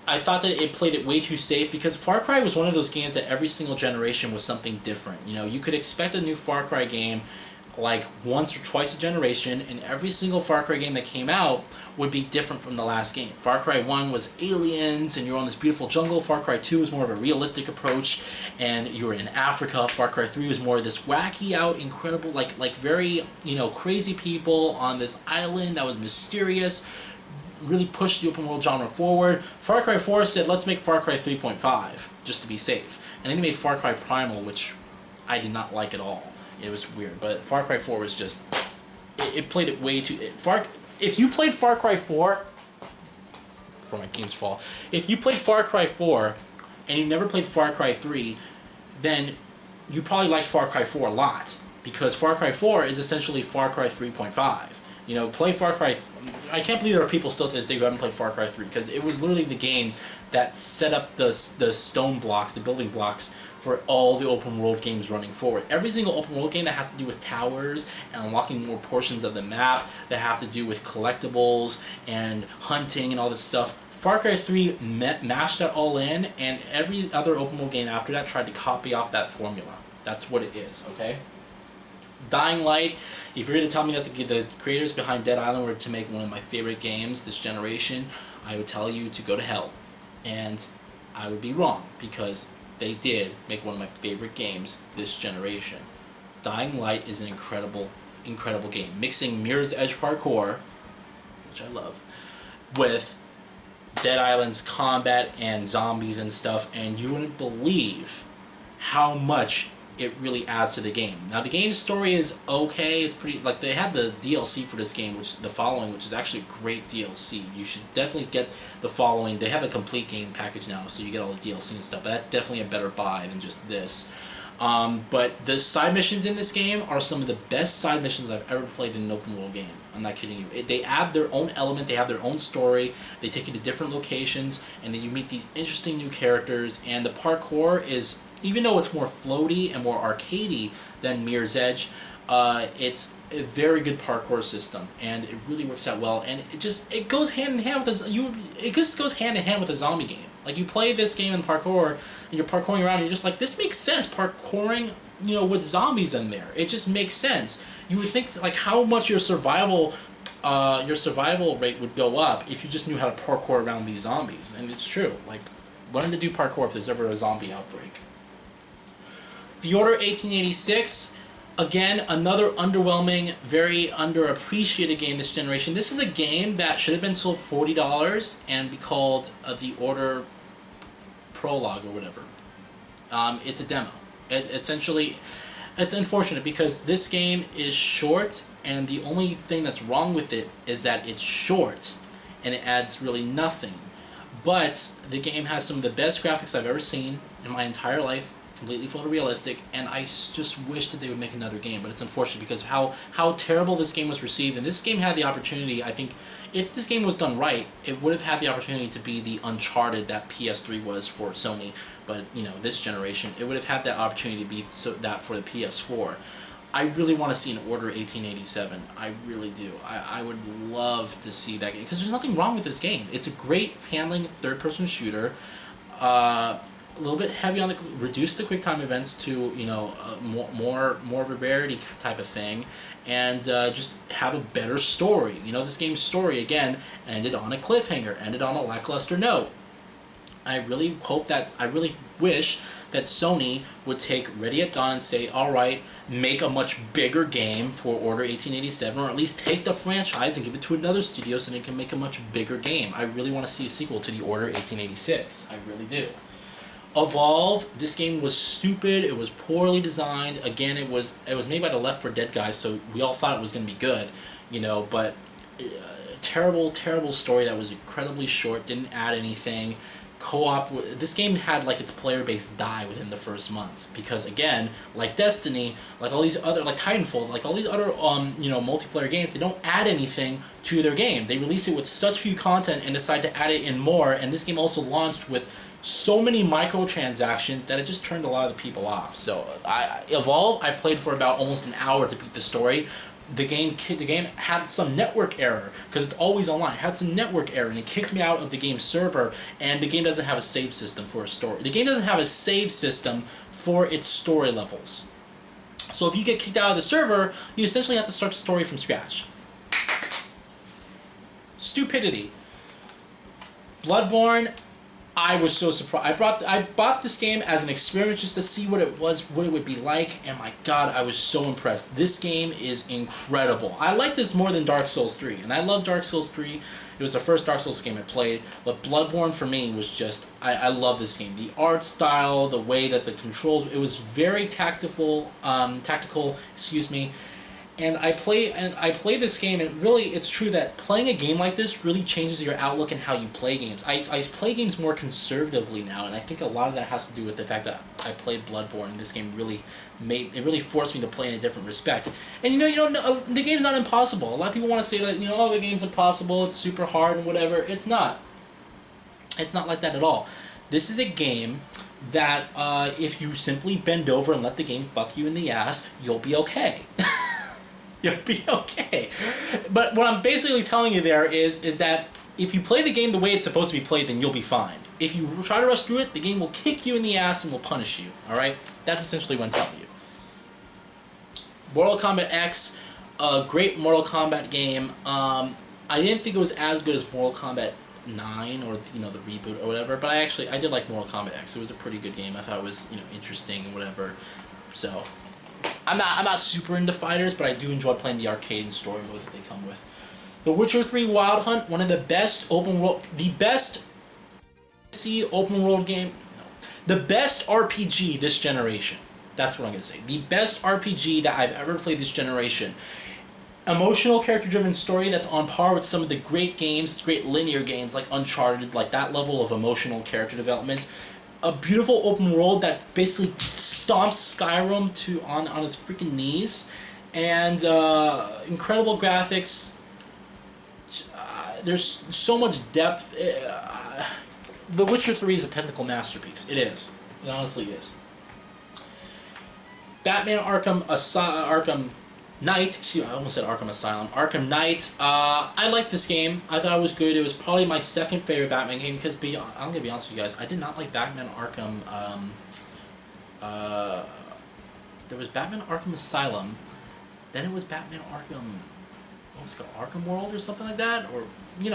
S1: thought that it played it way too safe because Far Cry was one of those games that every single generation was something different. You know, you could expect a new Far Cry game like once or twice a generation, and every single Far Cry game that came out would be different from the last game. Far Cry 1 was aliens, and you're on this beautiful jungle. Far Cry 2 was more of a realistic approach, and you were in Africa. Far Cry 3 was more of this wacky out, incredible, like very, you know, crazy people on this island that was mysterious, really pushed the open world genre forward. Far Cry 4 said, let's make Far Cry 3.5, just to be safe. And then they made Far Cry Primal, which I did not like at all. It was weird, but Far Cry 4 was just... It played it way too... If you played Far Cry 4, before my games fall. If you played Far Cry 4 and you never played Far Cry 3, then you probably like Far Cry 4 a lot, because Far Cry 4 is essentially Far Cry 3.5. You know, play Far Cry... I can't believe there are people still to this day who haven't played Far Cry 3, because it was literally the game that set up the stone blocks, the building blocks, for all the open world games running forward. Every single open world game that has to do with towers and unlocking more portions of the map, that have to do with collectibles and hunting and all this stuff, Far Cry 3 mashed that all in, and every other open world game after that tried to copy off that formula. That's what it is, okay? Dying Light, if you're going to tell me that the creators behind Dead Island were to make one of my favorite games this generation, I would tell you to go to hell. And I would be wrong, because they did make one of my favorite games this generation. Dying Light is an incredible, incredible game. Mixing Mirror's Edge parkour, which I love, with Dead Island's combat and zombies and stuff, and you wouldn't believe how much it really adds to the game. Now, the game's story is okay. It's pretty, like, they had the DLC for this game, which The Following, which is actually a great DLC. You should definitely get The Following. They have a complete game package now, so you get all the DLC and stuff, but that's definitely a better buy than just this. But the side missions in this game are some of the best side missions I've ever played in an open world game. I'm not kidding you. They add their own element, they have their own story, they take you to different locations, and then you meet these interesting new characters, and the parkour is, even though it's more floaty and more arcadey than Mirror's Edge, it's a very good parkour system, and it really works out well. And it goes hand in hand with it just goes hand in hand with a zombie game. Like, you play this game in parkour, and you're parkouring around, and you're just like, this makes sense, parkouring, you know, with zombies in there. It just makes sense. You would think, like, how much your survival rate would go up if you just knew how to parkour around these zombies. And it's true. Like, learn to do parkour if there's ever a zombie outbreak. The Order 1886, again, another underwhelming, very underappreciated game this generation. This is a game that should have been sold $40 and be called The Order Prologue or whatever. It's a demo. Essentially, it's unfortunate because this game is short, and the only thing that's wrong with it is that it's short, and it adds really nothing. But the game has some of the best graphics I've ever seen in my entire life, completely photorealistic, and I just wish that they would make another game, but it's unfortunate because how terrible this game was received. And this game had the opportunity, I think, if this game was done right, it would have had the opportunity to be the Uncharted that PS3 was for Sony, but, you know, this generation, it would have had that opportunity to be that for the PS4. I really want to see an Order 1887. I really do. I would love to see that game, because there's nothing wrong with this game. It's a great handling third-person shooter. A little bit heavy on reduce the quick time events to, you know, more of a rarity type of thing, and just have a better story. You know, this game's story, again, ended on a cliffhanger, ended on a lackluster note. I really wish that Sony would take Ready at Dawn and say, alright, make a much bigger game for Order 1887, or at least take the franchise and give it to another studio so they can make a much bigger game. I really want to see a sequel to the Order 1886. I really do. Evolve, this game was stupid, it was poorly designed. Again, it was made by the Left 4 Dead guys, so we all thought it was going to be good, you know, but terrible story that was incredibly short, didn't add anything. Co-op, this game had like its player base die within the first month, because again, like Destiny, like all these other, like Titanfall, like all these other you know, multiplayer games, they don't add anything to their game. They release it with such few content and decide to add it in more, and this game also launched with so many microtransactions that it just turned a lot of the people off. So Evolve, I played for about almost an hour to beat the story. The game had some network error, because it's always online. It had some network error, and it kicked me out of the game server, and the game doesn't have a save system for a story. The game doesn't have a save system for its story levels. So if you get kicked out of the server, you essentially have to start the story from scratch. Stupidity. Bloodborne, I was so surprised. I bought this game as an experiment just to see what it would be like, and my god, I was so impressed. This game is incredible. I like this more than Dark Souls 3, and I love Dark Souls 3. It was the first Dark Souls game I played, but Bloodborne for me was just, I love this game. The art style, the way that the controls, it was very tactical, excuse me, And I play this game, and really, it's true that playing a game like this really changes your outlook and how you play games. I play games more conservatively now, and I think a lot of that has to do with the fact that I played Bloodborne. This game really really forced me to play in a different respect. And the game's not impossible. A lot of people want to say that oh, the game's impossible, it's super hard and whatever. It's not. It's not like that at all. This is a game that if you simply bend over and let the game fuck you in the ass, you'll be okay. You'll be okay. But what I'm basically telling you there is that if you play the game the way it's supposed to be played, then you'll be fine. If you try to rush through it, the game will kick you in the ass and will punish you. Alright? That's essentially what I'm telling you. Mortal Kombat X, a great Mortal Kombat game. I didn't think it was as good as Mortal Kombat 9 or the reboot or whatever, but I did like Mortal Kombat X. It was a pretty good game. I thought it was interesting and whatever. So I'm not super into fighters, but I do enjoy playing the arcade and story mode that they come with. The Witcher 3 Wild Hunt, one of the best open world game, the best RPG this generation. That's what I'm gonna say. The best RPG that I've ever played this generation. Emotional character-driven story that's on par with some of the great games, great linear games like Uncharted, like that level of emotional character development. A beautiful open world that basically stomps Skyrim on its freaking knees, and incredible graphics. There's so much depth. The Witcher 3 is a technical masterpiece. It is. It honestly is. Batman Arkham Knight, excuse me, I almost said Arkham Asylum. Arkham Knight, I liked this game. I thought it was good. It was probably my second favorite Batman game because, I'm going to be honest with you guys, I did not like Batman Arkham, there was Batman Arkham Asylum, then it was Batman Arkham, what was it called, Arkham World or something like that? Or,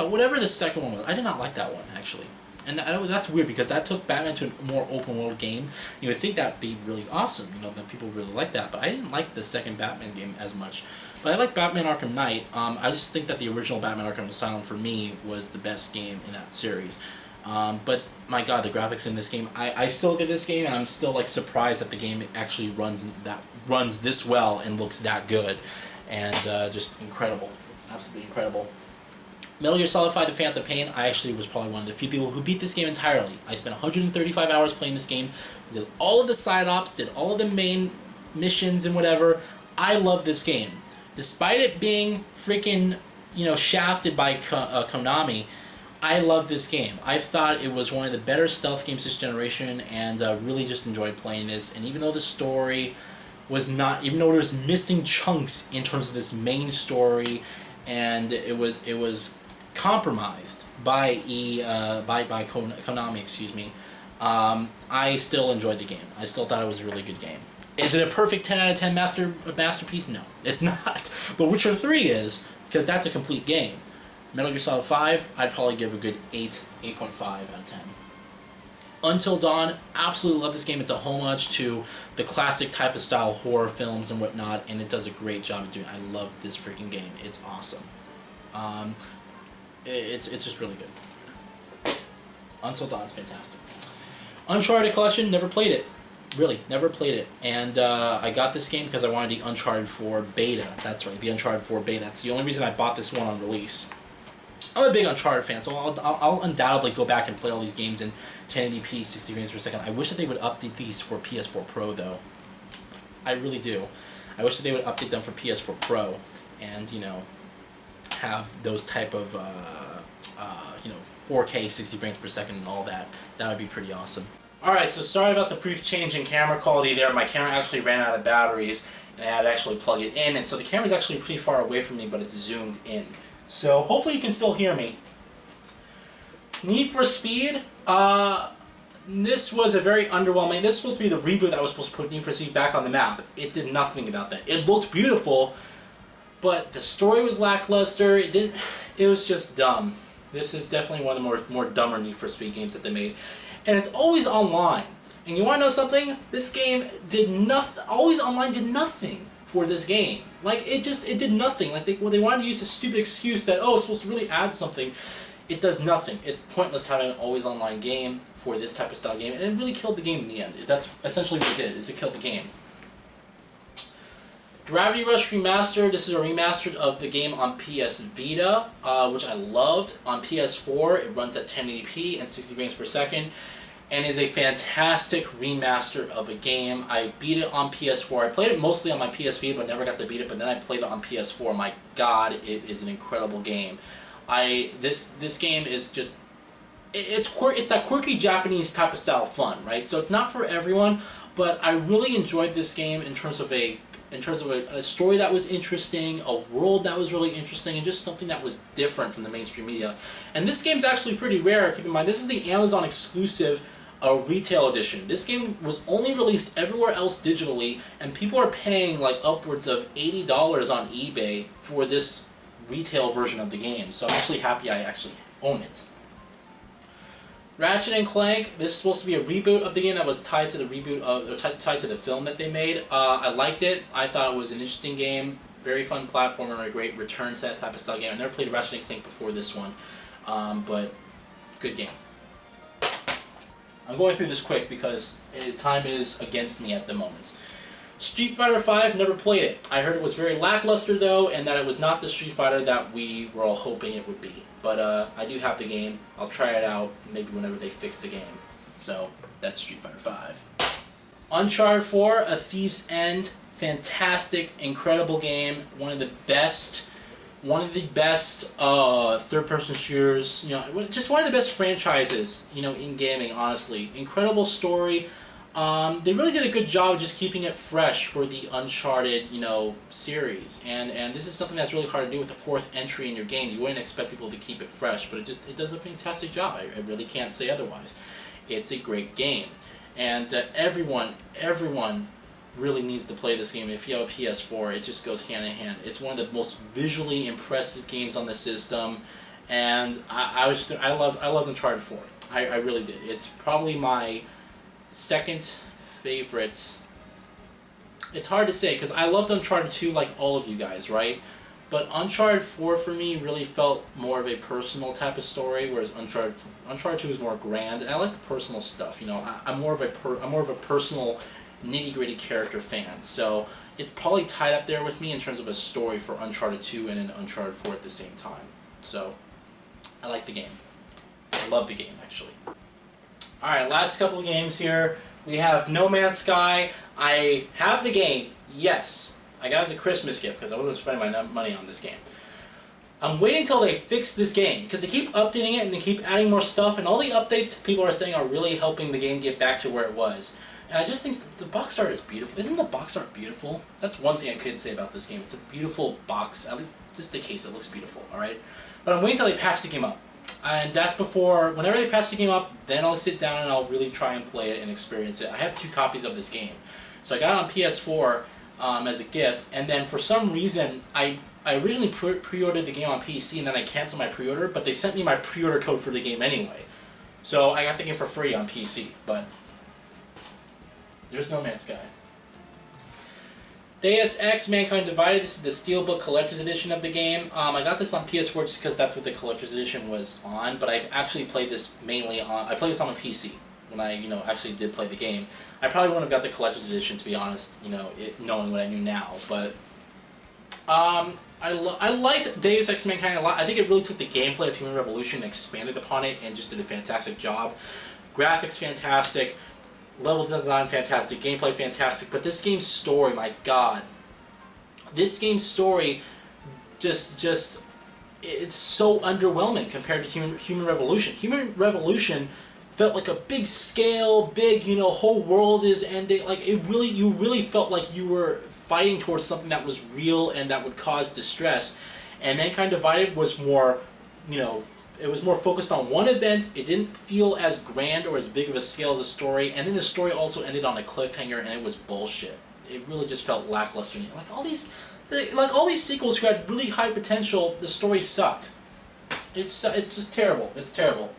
S1: whatever the second one was. I did not like that one, actually. And that's weird because that took Batman to a more open world game. You would think that'd be really awesome, that people really like that. But I didn't like the second Batman game as much. But I like Batman Arkham Knight. I just think that the original Batman Arkham Asylum for me was the best game in that series. But my God, the graphics in this game, I still look at this game and I'm still surprised that the game actually runs this well and looks that good. And just incredible, absolutely incredible. Metal Gear Solid 5: The Phantom Pain, I actually was probably one of the few people who beat this game entirely. I spent 135 hours playing this game, did all of the side ops, did all of the main missions and whatever. I love this game. Despite it being freaking, shafted by Konami, I love this game. I thought it was one of the better stealth games this generation, and really just enjoyed playing this. And even though the story was not, even though there was missing chunks in terms of this main story, and it was compromised by Konami, excuse me, I still enjoyed the game. I still thought it was a really good game. Is it a perfect 10 out of 10 masterpiece? No, it's not. But Witcher 3 is, because that's a complete game. Metal Gear Solid 5, I'd probably give a good 8.5 out of 10. Until Dawn, absolutely love this game. It's a homage to the classic type of style horror films and whatnot, and it does a great job of doing it. I love this freaking game. It's awesome. It's just really good. Until Dawn's fantastic. Uncharted Collection, never played it. Really, never played it. And I got this game because I wanted the Uncharted 4 beta. That's right, the Uncharted 4 beta. That's the only reason I bought this one on release. I'm a big Uncharted fan, so I'll undoubtedly go back and play all these games in 1080p, 60 frames per second. I wish that they would update these for PS4 Pro, though. I really do. I wish that they would update them for PS4 Pro and, have those type of, 4K, 60 frames per second and all that. That would be pretty awesome. Alright, so sorry about the brief change in camera quality there. My camera actually ran out of batteries, and I had to actually plug it in, and so the camera's actually pretty far away from me, but it's zoomed in. So hopefully you can still hear me. Need for Speed, this was a very underwhelming. This was supposed to be the reboot that was supposed to put Need for Speed back on the map. It did nothing about that. It looked beautiful, but the story was lackluster. It was just dumb. This is definitely one of the more dumber Need for Speed games that they made. And it's always online. And you want to know something? This game did nothing. Always Online did nothing for this game. It did nothing. They wanted to use a stupid excuse that, oh, it's supposed to really add something. It does nothing. It's pointless having an always online game for this type of style game, and it really killed the game in the end. That's essentially what it did, is it killed the game. Gravity Rush Remastered. This is a remastered of the game on PS Vita, which I loved. On PS4, it runs at 1080p and 60 frames per second, and is a fantastic remaster of a game. I beat it on PS4. I played it mostly on my PS Vita, but never got to beat it. But then I played it on PS4. My God, it is an incredible game. This game is just it's that quirky Japanese type of style fun, right? So it's not for everyone, but I really enjoyed this game in terms of a story that was interesting, a world that was really interesting, and just something that was different from the mainstream media. And this game's actually pretty rare. Keep in mind, this is the Amazon exclusive retail edition. This game was only released everywhere else digitally, and people are paying like upwards of $80 on eBay for this retail version of the game. So I'm actually happy I actually own it. Ratchet and Clank. This is supposed to be a reboot of the game that was tied to the tied to the film that they made. I liked it. I thought it was an interesting game, very fun platformer, and a great return to that type of style game. I never played Ratchet and Clank before this one, but good game. I'm going through this quick because time is against me at the moment. Street Fighter V, never played it. I heard it was very lackluster though, and that it was not the Street Fighter that we were all hoping it would be. But I do have the game. I'll try it out maybe whenever they fix the game. So that's Street Fighter V. Uncharted 4, A Thief's End. Fantastic, incredible game. One of the best third-person shooters. You know, just one of the best franchises. You know, in gaming. Honestly, incredible story. They really did a good job of just keeping it fresh for the Uncharted, series, and this is something that's really hard to do with the fourth entry in your game. You wouldn't expect people to keep it fresh, but it does a fantastic job. I really can't say otherwise. It's a great game, and everyone really needs to play this game. If you have a PS4, it just goes hand in hand. It's one of the most visually impressive games on the system, and I loved Uncharted 4. I really did. It's probably my second favorite. It's hard to say because I loved Uncharted 2 like all of you guys, right? But Uncharted 4 for me really felt more of a personal type of story, whereas Uncharted 2 is more grand, and I like the personal stuff. I'm more of a personal, nitty-gritty character fan, so it's probably tied up there with me in terms of a story for Uncharted 2 and an Uncharted 4 at the same time. So I like the game. I love the game actually. Alright, last couple of games here. We have No Man's Sky. I have the game, yes. I got it as a Christmas gift because I wasn't spending my money on this game. I'm waiting until they fix this game because they keep updating it and they keep adding more stuff, and all the updates people are saying are really helping the game get back to where it was. And I just think the box art is beautiful. Isn't the box art beautiful? That's one thing I could say about this game. It's a beautiful box. At least just the case, it looks beautiful, alright? But I'm waiting until they patch the game up. And that's before, whenever they patch the game up, then I'll sit down and I'll really try and play it and experience it. I have 2 copies of this game. So I got it on PS4 as a gift, and then for some reason, I originally pre-ordered the game on PC and then I canceled my pre-order, but they sent me my pre-order code for the game anyway. So I got the game for free on PC, but there's No Man's Sky. Deus Ex Mankind Divided. This is the Steelbook Collector's Edition of the game. I got this on PS4 just because that's what the Collector's Edition was on, but I actually played this mainly on... I played this on my PC when I, actually did play the game. I probably wouldn't have got the Collector's Edition, to be honest, knowing what I knew now, but... I liked Deus Ex Mankind a lot. I think it really took the gameplay of Human Revolution and expanded upon it and just did a fantastic job. Graphics fantastic. Level design fantastic, gameplay fantastic, but this game's story, my god. This game's story just it's so underwhelming compared to Human Revolution. Human Revolution felt like a big scale, big, whole world is ending. Like you really felt like you were fighting towards something that was real and that would cause distress. And Mankind Divided was more, it was more focused on one event. It didn't feel as grand or as big of a scale as a story, and then the story also ended on a cliffhanger, and it was bullshit. It really just felt lackluster. Like all these sequels who had really high potential, the story sucked. It's just terrible. It's terrible.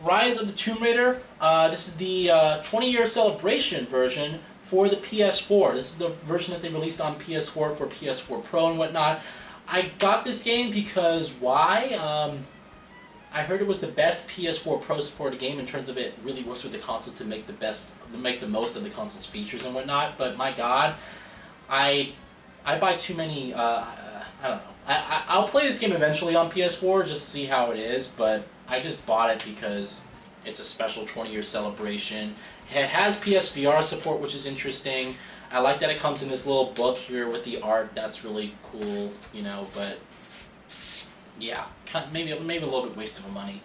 S1: Rise of the Tomb Raider. This is the 20-year celebration version for the PS4. This is the version that they released on PS4 for PS4 Pro and whatnot. I got this game because why? I heard it was the best PS4 Pro supported game in terms of it really works with the console to make the most of the console's features and whatnot. But my God, I buy too many. I don't know. I'll play this game eventually on PS4 just to see how it is, but I just bought it because it's a special 20-year celebration. It has PSVR support, which is interesting. I like that it comes in this little book here with the art. That's really cool, you know. But yeah, kind of maybe a little bit waste of money.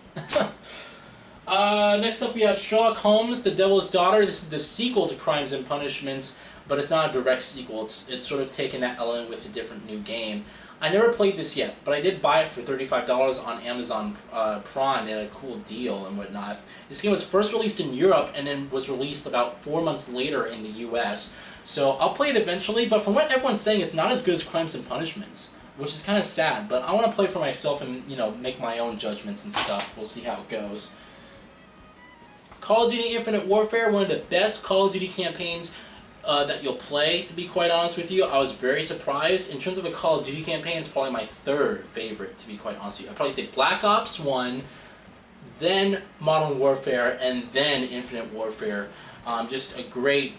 S1: Next up we have Sherlock Holmes: The Devil's Daughter. This is the sequel to Crimes and Punishments, but it's not a direct sequel. It's sort of taken that element with a different new game. I never played this yet, but I did buy it for $35 on Amazon Prime. They had a cool deal and whatnot. This game was first released in Europe and then was released about 4 months later in the US. So I'll play it eventually, but from what everyone's saying, it's not as good as Crimes and Punishments, which is kind of sad. But I want to play for myself and, you know, make my own judgments and stuff. We'll see how it goes. Call of Duty Infinite Warfare, one of the best Call of Duty campaigns that you'll play, to be quite honest with you. I was very surprised. In terms of a Call of Duty campaign, it's probably my third favorite, to be quite honest with you. I'd probably say Black Ops 1, then Modern Warfare, and then Infinite Warfare. Just a great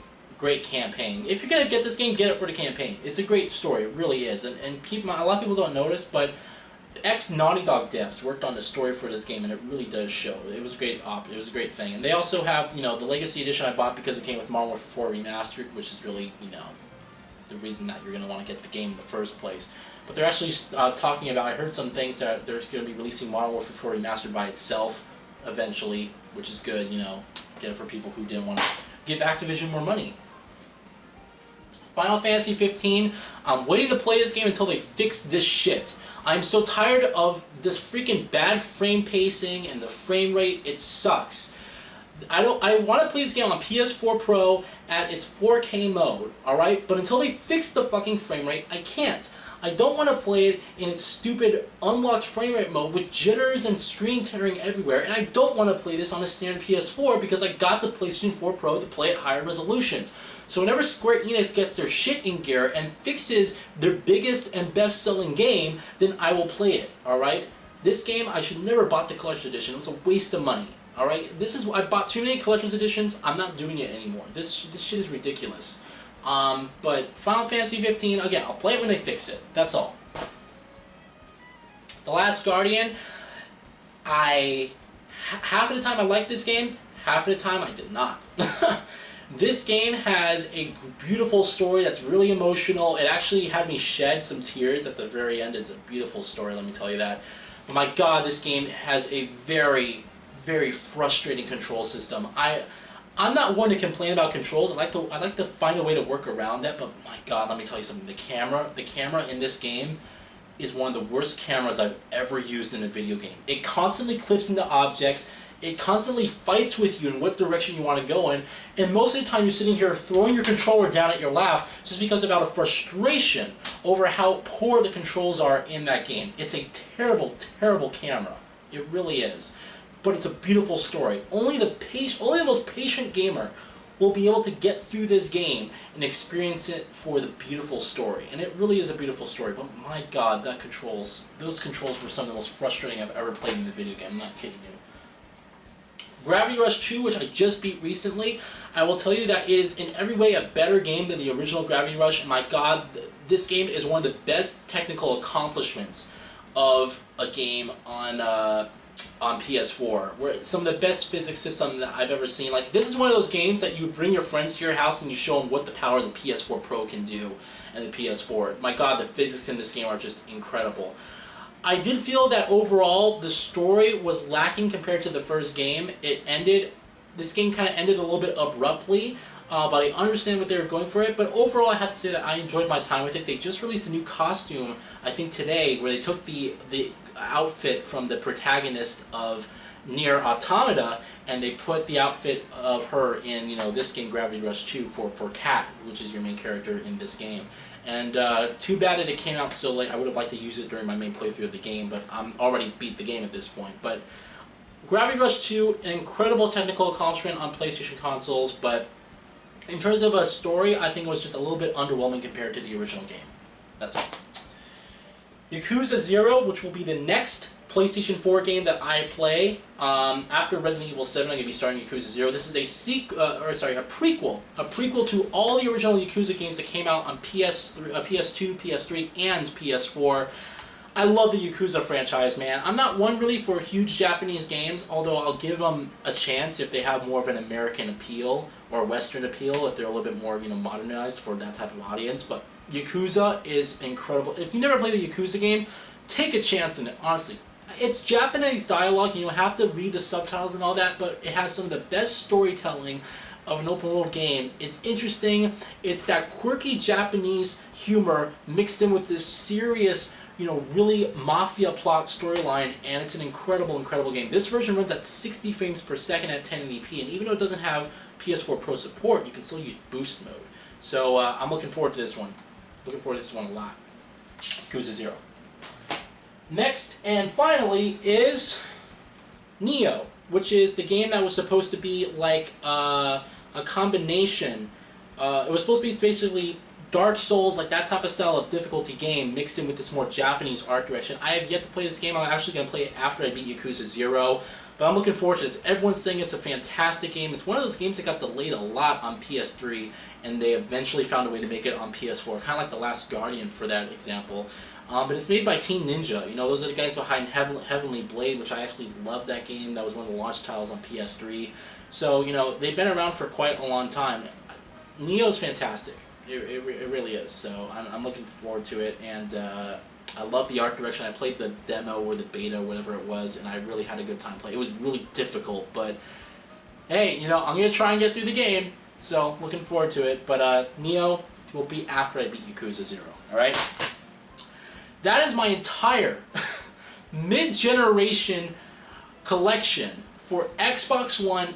S1: campaign. If you're going to get this game, get it for the campaign. It's a great story, it really is. And keep in mind, a lot of people don't notice, but ex-Naughty Dog devs worked on the story for this game, and it really does show. It was a great it was a great thing. And they also have, you know, the Legacy Edition I bought because it came with Modern Warfare 4 Remastered, which is really, you know, the reason that you're going to want to get the game in the first place. But they're actually talking about, I heard some things that they're going to be releasing Modern Warfare 4 Remastered by itself eventually, which is good, you know, get it for people who didn't want to give Activision more money. Final Fantasy 15, I'm waiting to play this game until they fix this shit. I'm so tired of this freaking bad frame pacing and the frame rate. It sucks. I want to play this game on PS4 Pro at its 4K mode, alright? But until they fix the fucking frame rate, I can't. I don't want to play it in its stupid unlocked frame rate mode with jitters and screen tearing everywhere, and I don't want to play this on a standard PS4 because I got the PlayStation 4 Pro to play at higher resolutions. So whenever Square Enix gets their shit in gear and fixes their biggest and best-selling game, then I will play it, alright? This game, I should never bought the Collector's Edition. It was a waste of money, alright? I bought too many Collector's Editions. I'm not doing it anymore. This shit is ridiculous. But Final Fantasy 15, again, I'll play it when they fix it. That's all. The Last Guardian, half of the time I liked this game, half of the time I did not. This game has a beautiful story that's really emotional. It actually had me shed some tears at the very end. It's a beautiful story, let me tell you that. But my god, this game has a very, very frustrating control system. I'm not one to complain about controls. I like to find a way to work around that, but my god, let me tell you something. The camera in this game is one of the worst cameras I've ever used in a video game. It constantly clips into objects. It constantly fights with you in what direction you want to go in, and most of the time you're sitting here throwing your controller down at your lap just because of out of frustration over how poor the controls are in that game. It's a terrible, terrible camera. It really is. But it's a beautiful story. Only the most patient gamer will be able to get through this game and experience it for the beautiful story. And it really is a beautiful story, but my god, those controls were some of the most frustrating I've ever played in the video game. I'm not kidding you. Gravity Rush 2, which I just beat recently, I will tell you that it is in every way a better game than the original Gravity Rush, and my god, this game is one of the best technical accomplishments of a game on PS4, where some of the best physics system that I've ever seen. Like, this is one of those games that you bring your friends to your house and you show them what the power of the PS4 Pro can do and the PS4. My god, the physics in this game are just incredible. I did feel that overall the story was lacking compared to the first game. This game kind of ended a little bit abruptly, but I understand what they were going for it. But overall, I have to say that I enjoyed my time with it. They just released a new costume, I think today, where they took the outfit from the protagonist of Nier Automata, and they put the outfit of her in, you know, this game, Gravity Rush 2, for Kat, which is your main character in this game. And too bad that it came out so late. I would have liked to use it during my main playthrough of the game, but I'm already beat the game at this point. But Gravity Rush 2, an incredible technical accomplishment on PlayStation consoles, but in terms of a story, I think it was just a little bit underwhelming compared to the original game. That's all. Yakuza 0, which will be the next PlayStation 4 game that I play. After Resident Evil 7, I'm going to be starting Yakuza 0. This is a prequel to all the original Yakuza games that came out on PS2, PS3, and PS4. I love the Yakuza franchise, man. I'm not one really for huge Japanese games, although I'll give them a chance if they have more of an American appeal or Western appeal, if they're a little bit more, modernized for that type of audience. But Yakuza is incredible. If you never played a Yakuza game, take a chance in it, honestly. It's Japanese dialogue, and you'll have to read the subtitles and all that, but it has some of the best storytelling of an open world game. It's interesting. It's that quirky Japanese humor mixed in with this serious, really mafia plot storyline, and it's an incredible, incredible game. This version runs at 60 frames per second at 1080p, and even though it doesn't have PS4 Pro support, you can still use boost mode. So I'm looking forward to this one. Looking forward to this one a lot. Yakuza 0. Next and finally is Neo, which is the game that was supposed to be like a combination. It was supposed to be basically Dark Souls, like that type of style of difficulty game, mixed in with this more Japanese art direction. I have yet to play this game. I'm actually going to play it after I beat Yakuza 0. But I'm looking forward to this. Everyone's saying it's a fantastic game. It's one of those games that got delayed a lot on PS3, and they eventually found a way to make it on PS4. Kind of like The Last Guardian for that example. But it's made by Team Ninja. Those are the guys behind Heavenly Blade, which I actually love that game. That was one of the launch titles on PS3. So, they've been around for quite a long time. Neo's fantastic. It really is. So I'm looking forward to it, and I love the art direction. I played the demo or the beta, whatever it was, and I really had a good time playing. It was really difficult, but hey, I'm going to try and get through the game, so looking forward to it. But Neo will be after I beat Yakuza 0, alright? That is my entire mid-generation collection for Xbox One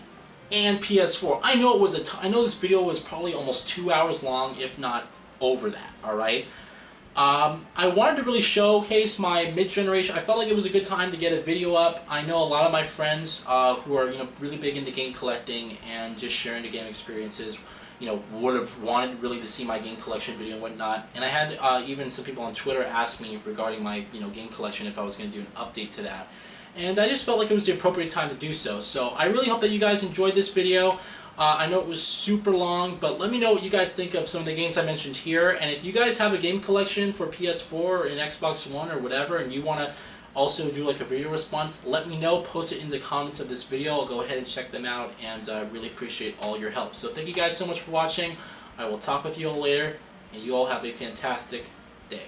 S1: and PS4. I know I know this video was probably almost 2 hours long, if not over that, alright? I wanted to really showcase my mid-generation. I felt like it was a good time to get a video up. I know a lot of my friends who are really big into game collecting and just sharing the game experiences, would have wanted really to see my game collection video and whatnot. And I had even some people on Twitter ask me regarding my game collection if I was going to do an update to that. And I just felt like it was the appropriate time to do so. So I really hope that you guys enjoyed this video. I know it was super long, but let me know what you guys think of some of the games I mentioned here. And if you guys have a game collection for PS4 or an Xbox One or whatever, and you want to also do like a video response, let me know. Post it in the comments of this video. I'll go ahead and check them out, and I really appreciate all your help. So thank you guys so much for watching. I will talk with you all later, and you all have a fantastic day.